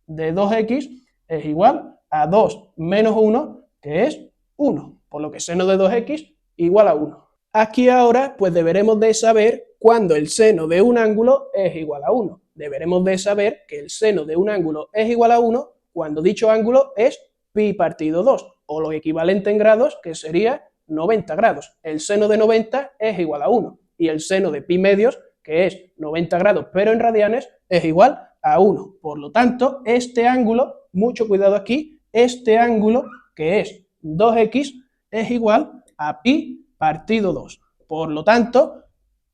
de 2x es igual a 2 menos 1, que es 1. Por lo que seno de 2x igual a 1. Aquí ahora, pues deberemos de saber cuándo el seno de un ángulo es igual a 1. Deberemos de saber que el seno de un ángulo es igual a 1 cuando dicho ángulo es pi partido 2, o lo equivalente en grados, que sería 90 grados. El seno de 90 es igual a 1, y el seno de pi medios, que es 90 grados, pero en radianes, es igual a 1. Por lo tanto, este ángulo, mucho cuidado aquí, este ángulo, que es 2x, es igual a pi partido 2. Por lo tanto,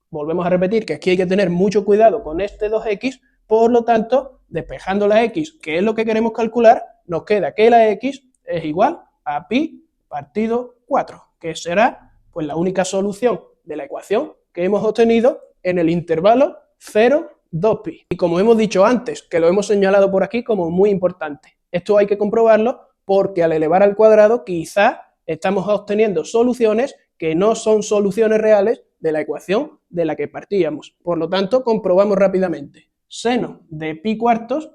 volvemos a repetir que aquí hay que tener mucho cuidado con este 2x, por lo tanto, despejando la x, que es lo que queremos calcular, nos queda que la x es igual a pi partido 4, que será pues la única solución de la ecuación que hemos obtenido en el intervalo 0, 2pi. Y como hemos dicho antes, que lo hemos señalado por aquí como muy importante, esto hay que comprobarlo porque al elevar al cuadrado quizá estamos obteniendo soluciones que no son soluciones reales de la ecuación de la que partíamos. Por lo tanto, comprobamos rápidamente. Seno de pi cuartos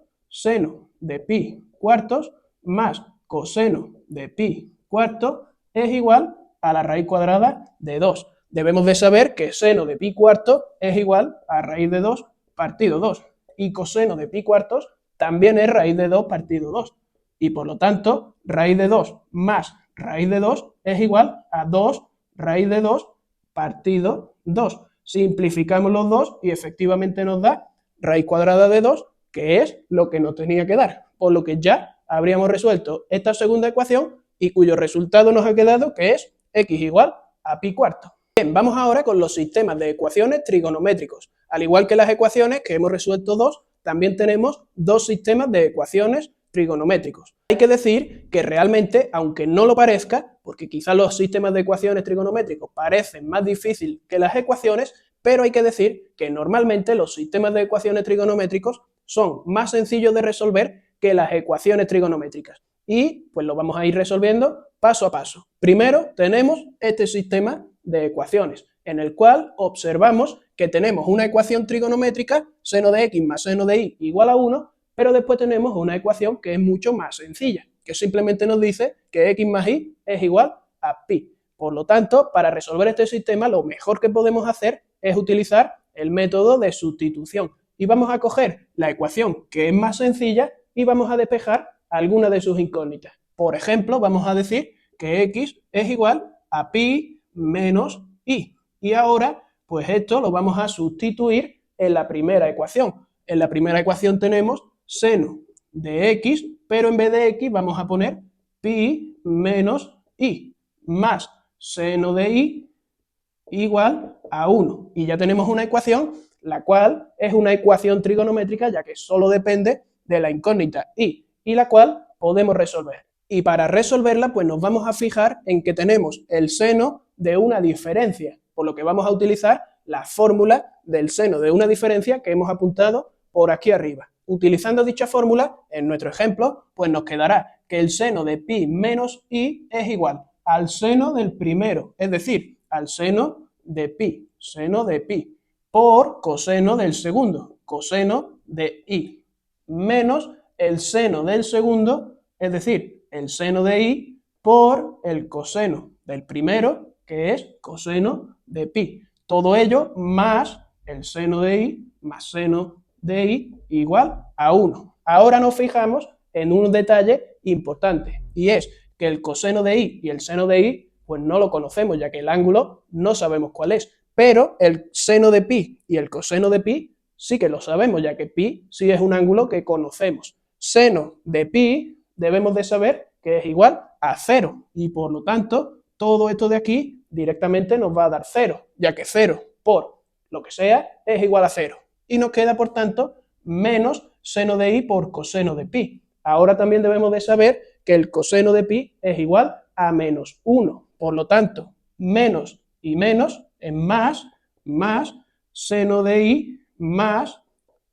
más coseno de pi cuartos es igual a la raíz cuadrada de 2. Debemos de saber que seno de pi cuartos es igual a raíz de 2 partido 2. Y coseno de pi cuartos también es raíz de 2 partido 2. Y por lo tanto, raíz de 2 más raíz de 2 es igual a 2 raíz de 2 partido 2. Simplificamos los dos y efectivamente nos da raíz cuadrada de 2, que es lo que nos tenía que dar. Por lo que ya habríamos resuelto esta segunda ecuación y cuyo resultado nos ha quedado que es x igual a pi cuarto. Bien, vamos ahora con los sistemas de ecuaciones trigonométricos. Al igual que las ecuaciones que hemos resuelto dos, también tenemos dos sistemas de ecuaciones trigonométricos. Hay que decir que realmente, aunque no lo parezca, porque quizás los sistemas de ecuaciones trigonométricos parecen más difíciles que las ecuaciones, pero hay que decir que normalmente los sistemas de ecuaciones trigonométricos son más sencillos de resolver que las ecuaciones trigonométricas. Y pues lo vamos a ir resolviendo paso a paso. Primero tenemos este sistema de ecuaciones, en el cual observamos que tenemos una ecuación trigonométrica, seno de x más seno de y igual a 1, pero después tenemos una ecuación que es mucho más sencilla, que simplemente nos dice que x más y es igual a pi. Por lo tanto, para resolver este sistema, lo mejor que podemos hacer es utilizar el método de sustitución. Y vamos a coger la ecuación que es más sencilla y vamos a despejar alguna de sus incógnitas. Por ejemplo, vamos a decir que x es igual a pi menos y. Y ahora, pues esto lo vamos a sustituir en la primera ecuación. En la primera ecuación tenemos seno de x, pero en vez de x vamos a poner pi menos y, más seno de y igual a 1. Y ya tenemos una ecuación, la cual es una ecuación trigonométrica, ya que solo depende de la incógnita y la cual podemos resolver. Y para resolverla, pues nos vamos a fijar en que tenemos el seno de una diferencia, por lo que vamos a utilizar la fórmula del seno de una diferencia que hemos apuntado por aquí arriba. Utilizando dicha fórmula, en nuestro ejemplo, pues nos quedará que el seno de pi menos y es igual al seno del primero, es decir, al seno de pi, por coseno del segundo, coseno de y, menos el seno del segundo, es decir, el seno de y, por el coseno del primero, que es coseno de pi. Todo ello más el seno de y más seno de y igual a 1. Ahora nos fijamos en un detalle importante, y es que el coseno de y el seno de y pues no lo conocemos, ya que el ángulo no sabemos cuál es, pero el seno de pi y el coseno de pi sí que lo sabemos, ya que pi sí es un ángulo que conocemos. Seno de pi debemos de saber que es igual a 0, y por lo tanto todo esto de aquí directamente nos va a dar 0, ya que 0 por lo que sea es igual a 0. Y nos queda, por tanto, menos seno de y por coseno de pi. Ahora también debemos de saber que el coseno de pi es igual a menos 1. Por lo tanto, menos y menos es más seno de y más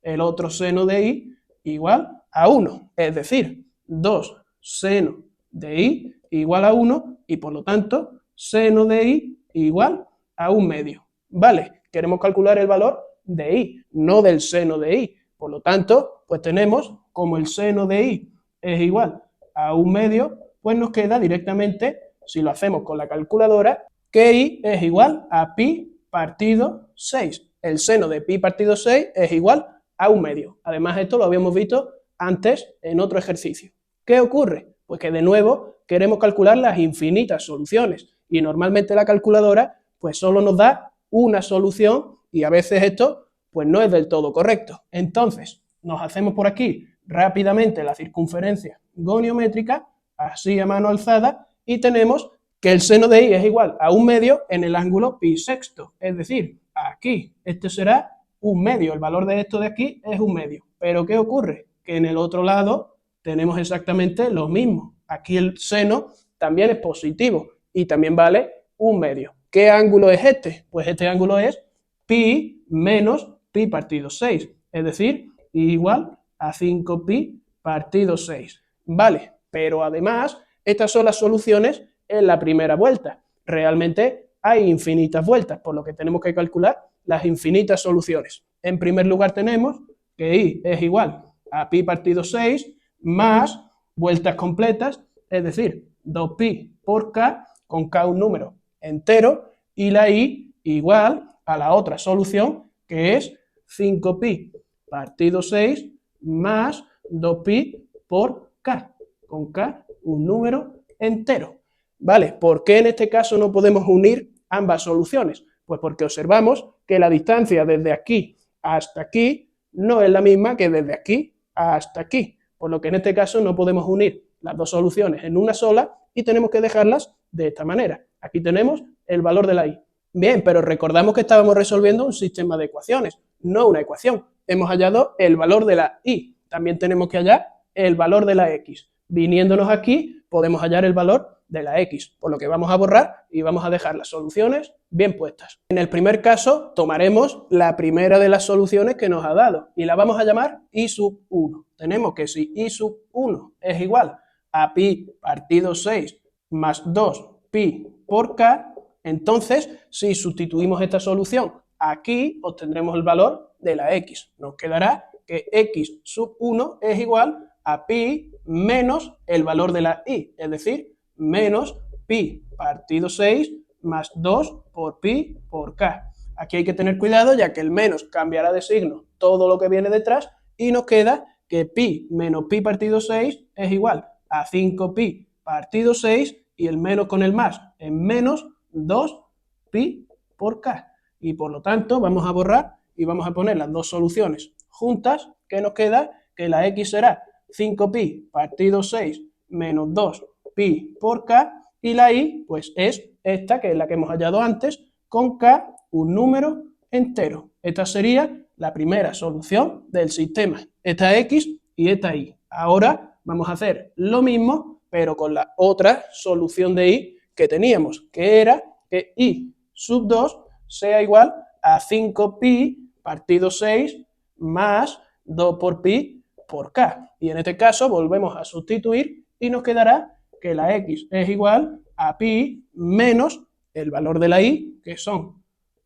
el otro seno de y igual a 1. Es decir, 2 seno de y igual a 1 y por lo tanto seno de y igual a 1 medio. Vale, queremos calcular el valor de y, no del seno de y. Por lo tanto, pues tenemos como el seno de y es igual a 1 medio, pues nos queda directamente, si lo hacemos con la calculadora, que y es igual a pi partido 6. El seno de pi partido 6 es igual a 1 medio. Además, esto lo habíamos visto antes en otro ejercicio. ¿Qué ocurre? Pues que de nuevo queremos calcular las infinitas soluciones y normalmente la calculadora pues solo nos da una solución y a veces esto pues no es del todo correcto. Entonces, nos hacemos por aquí rápidamente la circunferencia goniométrica, así a mano alzada, y tenemos que el seno de y es igual a 1 medio en el ángulo pi sexto, es decir, aquí, este será 1 medio, el valor de esto de aquí es 1 medio. Pero ¿qué ocurre? Que en el otro lado tenemos exactamente lo mismo. Aquí el seno también es positivo y también vale 1/2. ¿Qué ángulo es este? Pues este ángulo es pi menos pi partido 6, es decir, igual a 5pi partido 6. Vale, pero además, estas son las soluciones en la primera vuelta. Realmente hay infinitas vueltas, por lo que tenemos que calcular las infinitas soluciones. En primer lugar tenemos que i es igual a pi partido 6 más vueltas completas, es decir, 2pi por k, con k un número entero, y la i igual a la otra solución, que es 5pi partido 6 más 2pi por k, con k un número entero. ¿Vale? ¿Por qué en este caso no podemos unir ambas soluciones? Pues porque observamos que la distancia desde aquí hasta aquí no es la misma que desde aquí hasta aquí, por lo que en este caso no podemos unir las dos soluciones en una sola y tenemos que dejarlas de esta manera. Aquí tenemos el valor de la i. Bien, pero recordamos que estábamos resolviendo un sistema de ecuaciones, no una ecuación. Hemos hallado el valor de la i, también tenemos que hallar el valor de la x. Viniéndonos aquí, podemos hallar el valor de la x, por lo que vamos a borrar y vamos a dejar las soluciones bien puestas. En el primer caso, tomaremos la primera de las soluciones que nos ha dado y la vamos a llamar i sub 1. Tenemos que si i sub 1 es igual a pi partido 6 más 2pi por k, entonces si sustituimos esta solución aquí, obtendremos el valor de la x. Nos quedará que x sub 1 es igual a pi menos el valor de la i, es decir, menos pi partido 6 más 2 por pi por k. Aquí hay que tener cuidado, ya que el menos cambiará de signo todo lo que viene detrás y nos queda que pi menos pi partido 6 es igual a 5pi partido 6 y el menos con el más es menos 2pi por k. Y por lo tanto vamos a borrar y vamos a poner las dos soluciones juntas, que nos queda que la x será 5pi partido 6 menos 2pi por k, y la i pues es esta, que es la que hemos hallado antes, con k un número entero. Esta sería la primera solución del sistema, esta x y esta y. Ahora vamos a hacer lo mismo, pero con la otra solución de y que teníamos, que era que y sub 2 sea igual a 5pi partido 6 más 2 por pi por k. Y en este caso volvemos a sustituir y nos quedará que la x es igual a pi menos el valor de la y, que son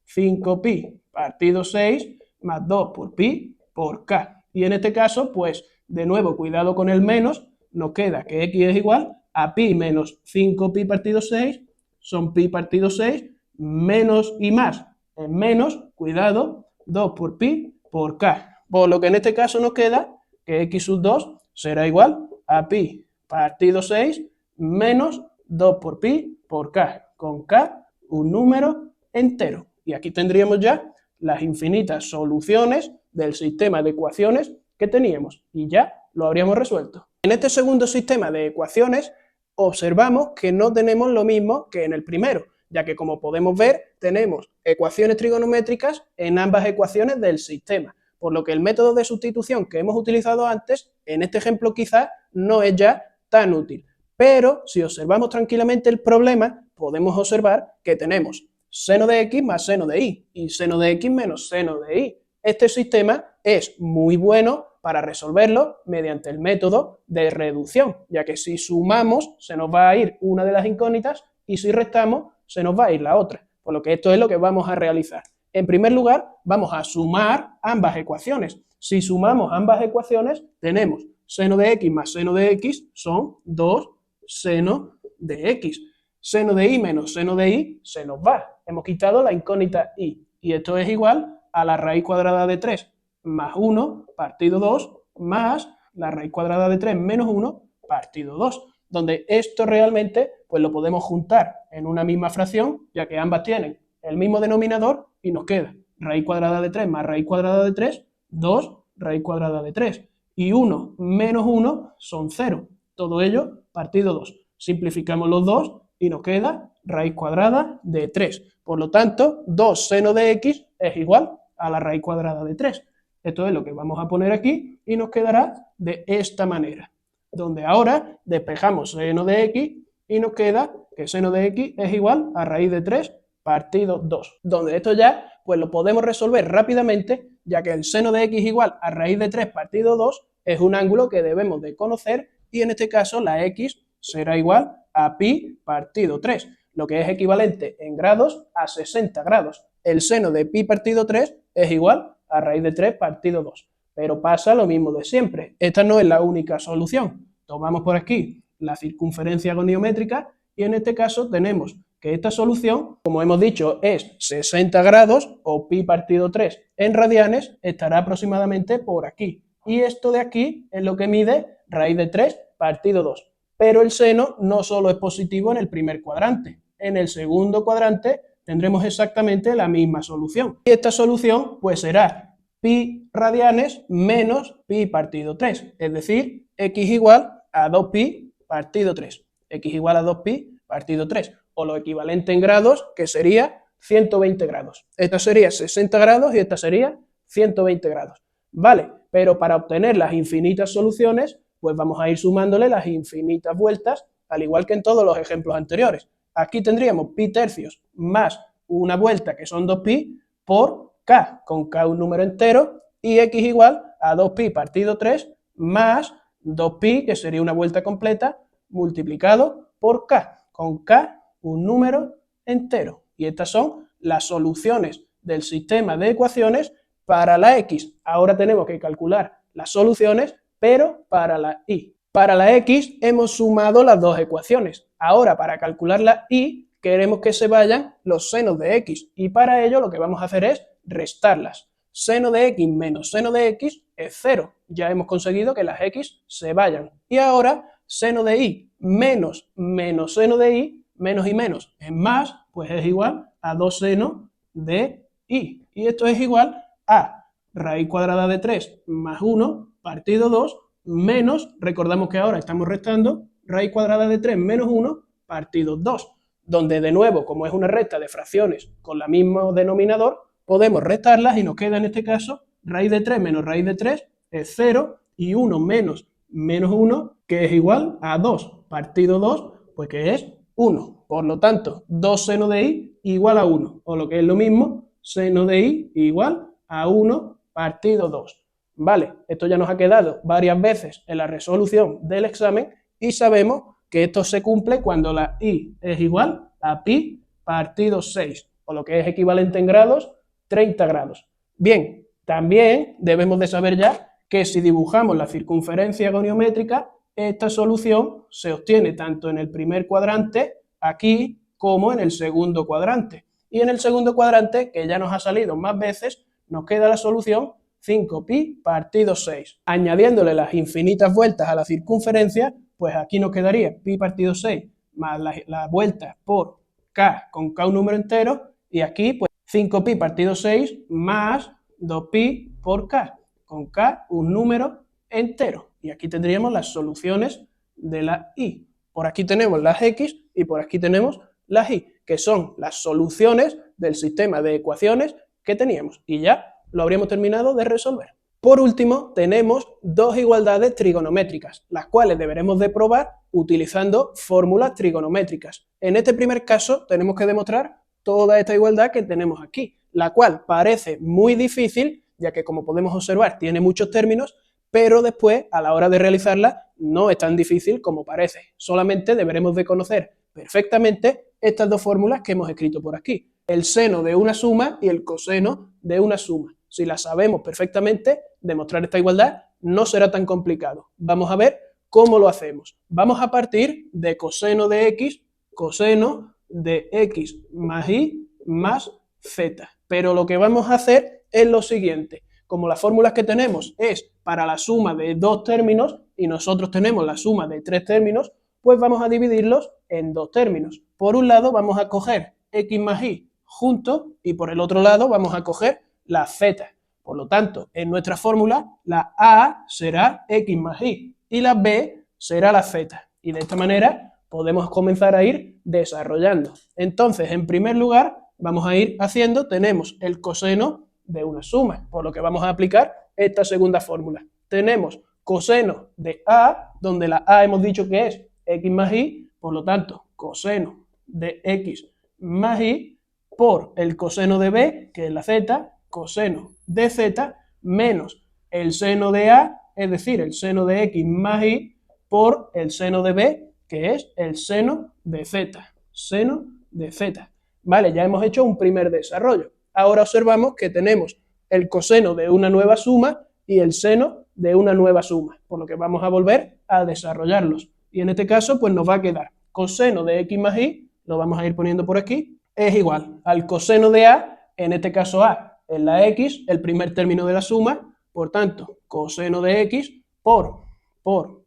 5pi partido 6 más 2 por pi por k. Y en este caso, pues, de nuevo, cuidado con el menos, nos queda que x es igual a pi menos 5pi partido 6, son pi partido 6, menos y más es menos, cuidado, 2 por pi por k. Por lo que en este caso nos queda que x sub 2 será igual a pi partido 6 menos 2 por pi por k, con k un número entero. Y aquí tendríamos ya las infinitas soluciones del sistema de ecuaciones que teníamos y ya lo habríamos resuelto. En este segundo sistema de ecuaciones observamos que no tenemos lo mismo que en el primero, ya que como podemos ver tenemos ecuaciones trigonométricas en ambas ecuaciones del sistema, por lo que el método de sustitución que hemos utilizado antes, en este ejemplo quizás no es ya tan útil. Pero si observamos tranquilamente el problema, podemos observar que tenemos seno de x más seno de y y seno de x menos seno de y. Este sistema es muy bueno para resolverlo mediante el método de reducción, ya que si sumamos se nos va a ir una de las incógnitas y si restamos se nos va a ir la otra, por lo que esto es lo que vamos a realizar. En primer lugar, vamos a sumar ambas ecuaciones. Si sumamos ambas ecuaciones, tenemos seno de x más seno de x son 2 seno de x. Seno de y menos seno de y se nos va. Hemos quitado la incógnita y. Y esto es igual a la raíz cuadrada de 3 más 1 partido 2 más la raíz cuadrada de 3 menos 1 partido 2. Donde esto realmente pues lo podemos juntar en una misma fracción, ya que ambas tienen el mismo denominador y nos queda raíz cuadrada de 3 más raíz cuadrada de 3, 2 raíz cuadrada de 3. Y 1 menos 1 son 0. Todo ello partido 2. Simplificamos los dos y nos queda raíz cuadrada de 3. Por lo tanto, 2 seno de x es igual a la raíz cuadrada de 3. Esto es lo que vamos a poner aquí y nos quedará de esta manera, donde ahora despejamos seno de x y nos queda que seno de x es igual a raíz de 3 partido 2, donde esto ya pues lo podemos resolver rápidamente, ya que el seno de x igual a raíz de 3 partido 2 es un ángulo que debemos de conocer y en este caso la x será igual a pi partido 3, lo que es equivalente en grados a 60 grados. El seno de pi partido 3 es igual a raíz de 3 partido 2. Pero pasa lo mismo de siempre. Esta no es la única solución. Tomamos por aquí la circunferencia goniométrica y en este caso tenemos que esta solución, como hemos dicho, es 60 grados o pi partido 3 en radianes, estará aproximadamente por aquí. Y esto de aquí es lo que mide raíz de 3 partido 2. Pero el seno no solo es positivo en el primer cuadrante. En el segundo cuadrante tendremos exactamente la misma solución. Y esta solución pues será pi radianes menos pi partido 3, es decir, x igual a 2pi partido 3. X igual a 2pi partido 3, o lo equivalente en grados, que sería 120 grados. Esta sería 60 grados y esta sería 120 grados. Vale, pero para obtener las infinitas soluciones, pues vamos a ir sumándole las infinitas vueltas, al igual que en todos los ejemplos anteriores. Aquí tendríamos pi tercios más una vuelta, que son 2pi, por k, con k un número entero, y x igual a 2pi partido 3 más 2pi, que sería una vuelta completa, multiplicado por k, con k un número entero. Y estas son las soluciones del sistema de ecuaciones para la x. Ahora tenemos que calcular las soluciones, pero para la y. Para la x hemos sumado las dos ecuaciones. Ahora, para calcular la y, queremos que se vayan los senos de x, y para ello lo que vamos a hacer es restarlas. Seno de x menos seno de x es 0. Ya hemos conseguido que las x se vayan. Y ahora, seno de y menos menos seno de y, menos y menos es más, pues es igual a 2 seno de y. Y esto es igual a raíz cuadrada de 3 más 1 partido 2 menos, recordamos que ahora estamos restando, raíz cuadrada de 3 menos 1 partido 2, donde de nuevo, como es una recta de fracciones con el mismo denominador, podemos restarlas y nos queda en este caso raíz de 3 menos raíz de 3 es 0 y 1 menos menos 1, que es igual a 2 partido 2, pues que es 1. Por lo tanto, 2 seno de y igual a 1, o lo que es lo mismo, seno de y igual a 1 partido 2. Vale, esto ya nos ha quedado varias veces en la resolución del examen y sabemos que esto se cumple cuando la y es igual a pi partido 6, o lo que es equivalente en grados, 30 grados. Bien, también debemos de saber ya que si dibujamos la circunferencia goniométrica, esta solución se obtiene tanto en el primer cuadrante, aquí, como en el segundo cuadrante. Y en el segundo cuadrante, que ya nos ha salido más veces, nos queda la solución 5pi partido 6. Añadiéndole las infinitas vueltas a la circunferencia, pues aquí nos quedaría pi partido 6 más la vuelta por k con k un número entero, y aquí pues 5pi partido 6 más 2pi por k, con k un número entero. Y aquí tendríamos las soluciones de la y. Por aquí tenemos las x y por aquí tenemos las y, que son las soluciones del sistema de ecuaciones que teníamos. Y ya lo habríamos terminado de resolver. Por último, tenemos dos igualdades trigonométricas, las cuales deberemos de probar utilizando fórmulas trigonométricas. En este primer caso tenemos que demostrar toda esta igualdad que tenemos aquí, la cual parece muy difícil, ya que como podemos observar tiene muchos términos, pero después a la hora de realizarla no es tan difícil como parece. Solamente deberemos de conocer perfectamente estas dos fórmulas que hemos escrito por aquí, el seno de una suma y el coseno de una suma. Si las sabemos perfectamente, demostrar esta igualdad no será tan complicado. Vamos a ver cómo lo hacemos. Vamos a partir de coseno de x, coseno de x más y más z. Pero lo que vamos a hacer es lo siguiente. Como las fórmulas que tenemos es para la suma de dos términos y nosotros tenemos la suma de tres términos, pues vamos a dividirlos en dos términos. Por un lado vamos a coger x más y juntos y por el otro lado vamos a coger la z. Por lo tanto, en nuestra fórmula la a será x más y la b será la z. Y de esta manera podemos comenzar a ir desarrollando. Entonces, en primer lugar, vamos a ir haciendo, tenemos el coseno de una suma, por lo que vamos a aplicar esta segunda fórmula. Tenemos coseno de a, donde la a hemos dicho que es x más y, Por lo tanto, coseno de x más y por el coseno de b, que es la z, coseno de z, menos el seno de a, es decir, el seno de x más y, por el seno de b, que es el seno de z. Seno de z. Vale, ya hemos hecho un primer desarrollo. Ahora observamos que tenemos el coseno de una nueva suma y el seno de una nueva suma, por lo que vamos a volver a desarrollarlos. Y en este caso, pues nos va a quedar coseno de x más y, lo vamos a ir poniendo por aquí, es igual al coseno de a, en este caso a es la x, el primer término de la suma, por tanto, coseno de x por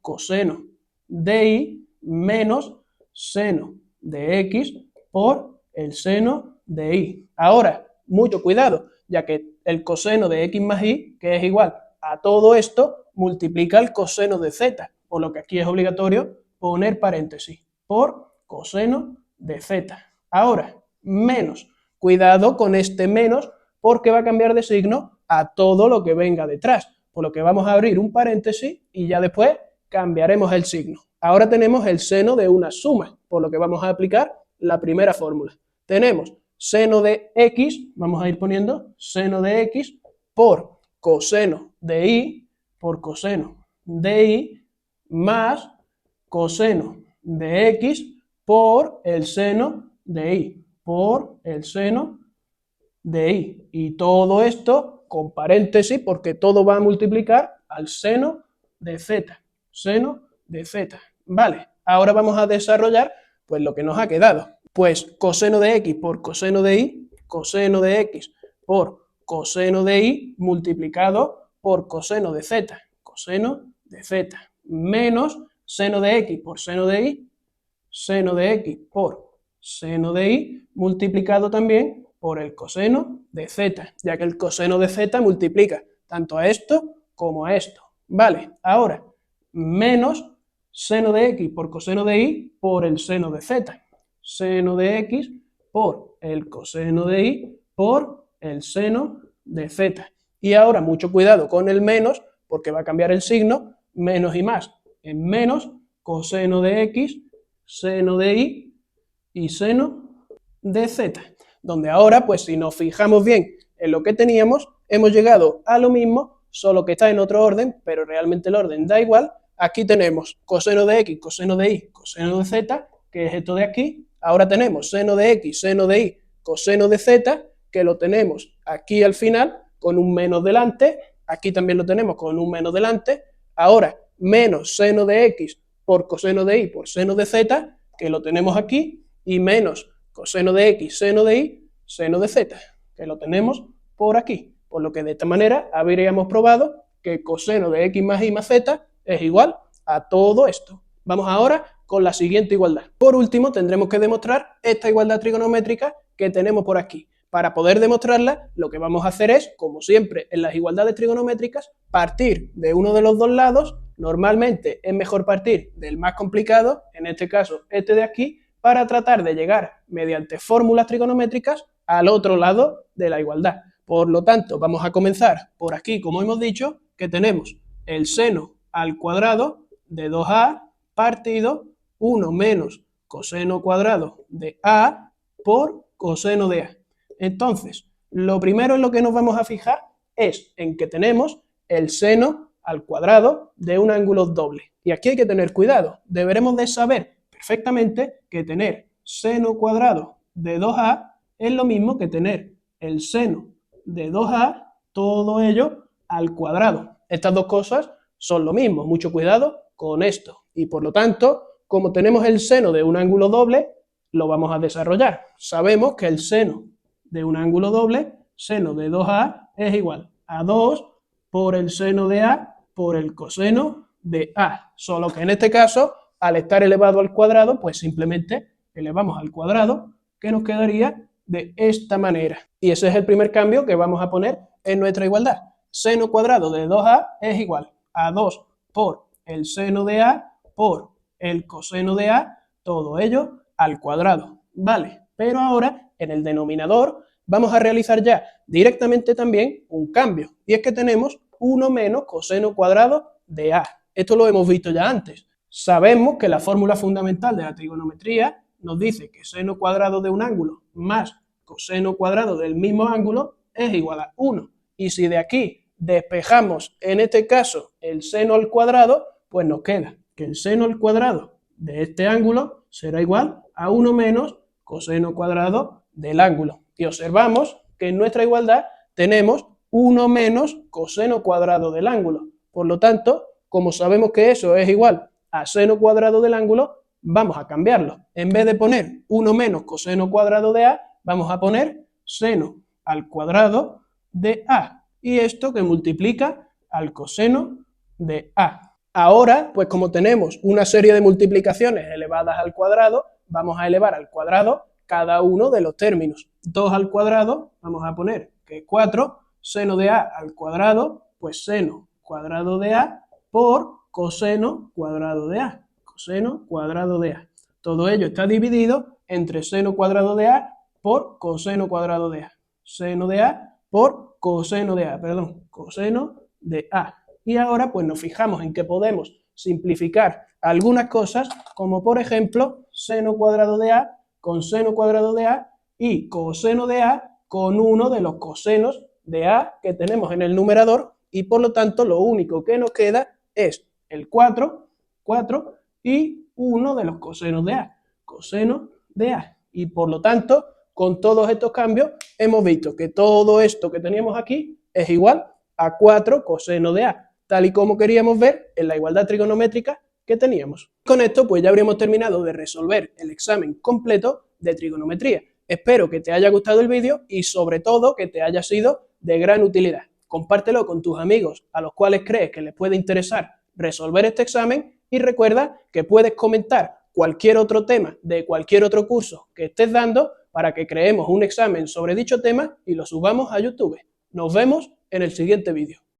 coseno de y menos seno de x por el seno de y. Ahora, mucho cuidado, ya que el coseno de x más y, que es igual a todo esto, multiplica el coseno de z, por lo que aquí es obligatorio poner paréntesis, por coseno de z. Ahora, menos, cuidado con este menos, porque va a cambiar de signo a todo lo que venga detrás, por lo que vamos a abrir un paréntesis y ya después cambiaremos el signo. Ahora tenemos el seno de una suma, por lo que vamos a aplicar la primera fórmula. Tenemos seno de x, vamos a ir poniendo seno de x por coseno de y, por coseno de y, más coseno de x por el seno de y, por el seno de y. Y todo esto con paréntesis porque todo va a multiplicar al seno de z, seno de z. Vale, ahora vamos a desarrollar pues lo que nos ha quedado. Pues coseno de x por coseno de y, coseno de x por coseno de y multiplicado por coseno de z, menos seno de x por seno de y, seno de x por seno de y multiplicado también por el coseno de z, ya que el coseno de z multiplica tanto a esto como a esto. Vale, ahora, menos seno de x por coseno de y por el seno de z, seno de x por el coseno de y por el seno de z. Y ahora, mucho cuidado con el menos, porque va a cambiar el signo, menos y más, en menos coseno de x, seno de y seno de z, donde ahora, pues si nos fijamos bien en lo que teníamos, hemos llegado a lo mismo, solo que está en otro orden, pero realmente el orden da igual. Aquí tenemos coseno de x, coseno de y, coseno de z, que es esto de aquí. Ahora tenemos seno de x, seno de y, coseno de z, que lo tenemos aquí al final con un menos delante, aquí también lo tenemos con un menos delante. Ahora, menos seno de x por coseno de y por seno de z, que lo tenemos aquí, y menos coseno de x, seno de y, seno de z, que lo tenemos por aquí. Por lo que de esta manera habríamos probado que coseno de x más y más z es igual a todo esto. Vamos ahora con la siguiente igualdad. Por último, tendremos que demostrar esta igualdad trigonométrica que tenemos por aquí. Para poder demostrarla, lo que vamos a hacer es, como siempre en las igualdades trigonométricas, partir de uno de los dos lados. Normalmente es mejor partir del más complicado, en este caso este de aquí, para tratar de llegar mediante fórmulas trigonométricas al otro lado de la igualdad. Por lo tanto, vamos a comenzar por aquí, como hemos dicho, que tenemos el seno al cuadrado de 2a partido 1 menos coseno cuadrado de a por coseno de a. Entonces, lo primero en lo que nos vamos a fijar es en que tenemos el seno al cuadrado de un ángulo doble. Y aquí hay que tener cuidado, deberemos de saber perfectamente que tener seno cuadrado de 2a es lo mismo que tener el seno de 2a, todo ello al cuadrado. Estas dos cosas son lo mismo, mucho cuidado con esto. Y por lo tanto, como tenemos el seno de un ángulo doble, lo vamos a desarrollar. Sabemos que el seno de un ángulo doble, seno de 2a, es igual a 2 por el seno de a por el coseno de a. Solo que en este caso, al estar elevado al cuadrado, pues simplemente elevamos al cuadrado, que nos quedaría de esta manera. Y ese es el primer cambio que vamos a poner en nuestra igualdad. Seno cuadrado de 2a es igual a 2 por el seno de a por el coseno de a, todo ello al cuadrado. Vale, pero ahora en el denominador vamos a realizar ya directamente también un cambio. Y es que tenemos 1 menos coseno cuadrado de a. Esto lo hemos visto ya antes. Sabemos que la fórmula fundamental de la trigonometría nos dice que seno cuadrado de un ángulo más coseno cuadrado del mismo ángulo es igual a 1. Y si de aquí despejamos, en este caso, el seno al cuadrado, pues nos queda que el seno al cuadrado de este ángulo será igual a 1 menos coseno cuadrado del ángulo. Y observamos que en nuestra igualdad tenemos 1 menos coseno cuadrado del ángulo. Por lo tanto, como sabemos que eso es igual a seno cuadrado del ángulo, vamos a cambiarlo. En vez de poner 1 menos coseno cuadrado de A, vamos a poner seno al cuadrado de A. Y esto que multiplica al coseno de A. Ahora, pues como tenemos una serie de multiplicaciones elevadas al cuadrado, vamos a elevar al cuadrado cada uno de los términos. 2 al cuadrado, vamos a poner que es 4, seno de A al cuadrado, pues seno cuadrado de A por coseno cuadrado de A. Coseno cuadrado de A. Todo ello está dividido entre seno cuadrado de A por coseno cuadrado de A. Seno de A por coseno de A, perdón, coseno de A. Y ahora pues nos fijamos en que podemos simplificar algunas cosas, como por ejemplo seno cuadrado de A con seno cuadrado de A y coseno de A con uno de los cosenos de A que tenemos en el numerador, y por lo tanto lo único que nos queda es el 4 y uno de los cosenos de A, coseno de A. Y por lo tanto, con todos estos cambios, hemos visto que todo esto que teníamos aquí es igual a 4 coseno de A, tal y como queríamos ver en la igualdad trigonométrica que teníamos. Con esto pues ya habríamos terminado de resolver el examen completo de trigonometría. Espero que te haya gustado el vídeo y sobre todo que te haya sido de gran utilidad. Compártelo con tus amigos a los cuales crees que les puede interesar resolver este examen y recuerda que puedes comentar cualquier otro tema de cualquier otro curso que estés dando para que creemos un examen sobre dicho tema y lo subamos a YouTube. Nos vemos en el siguiente vídeo.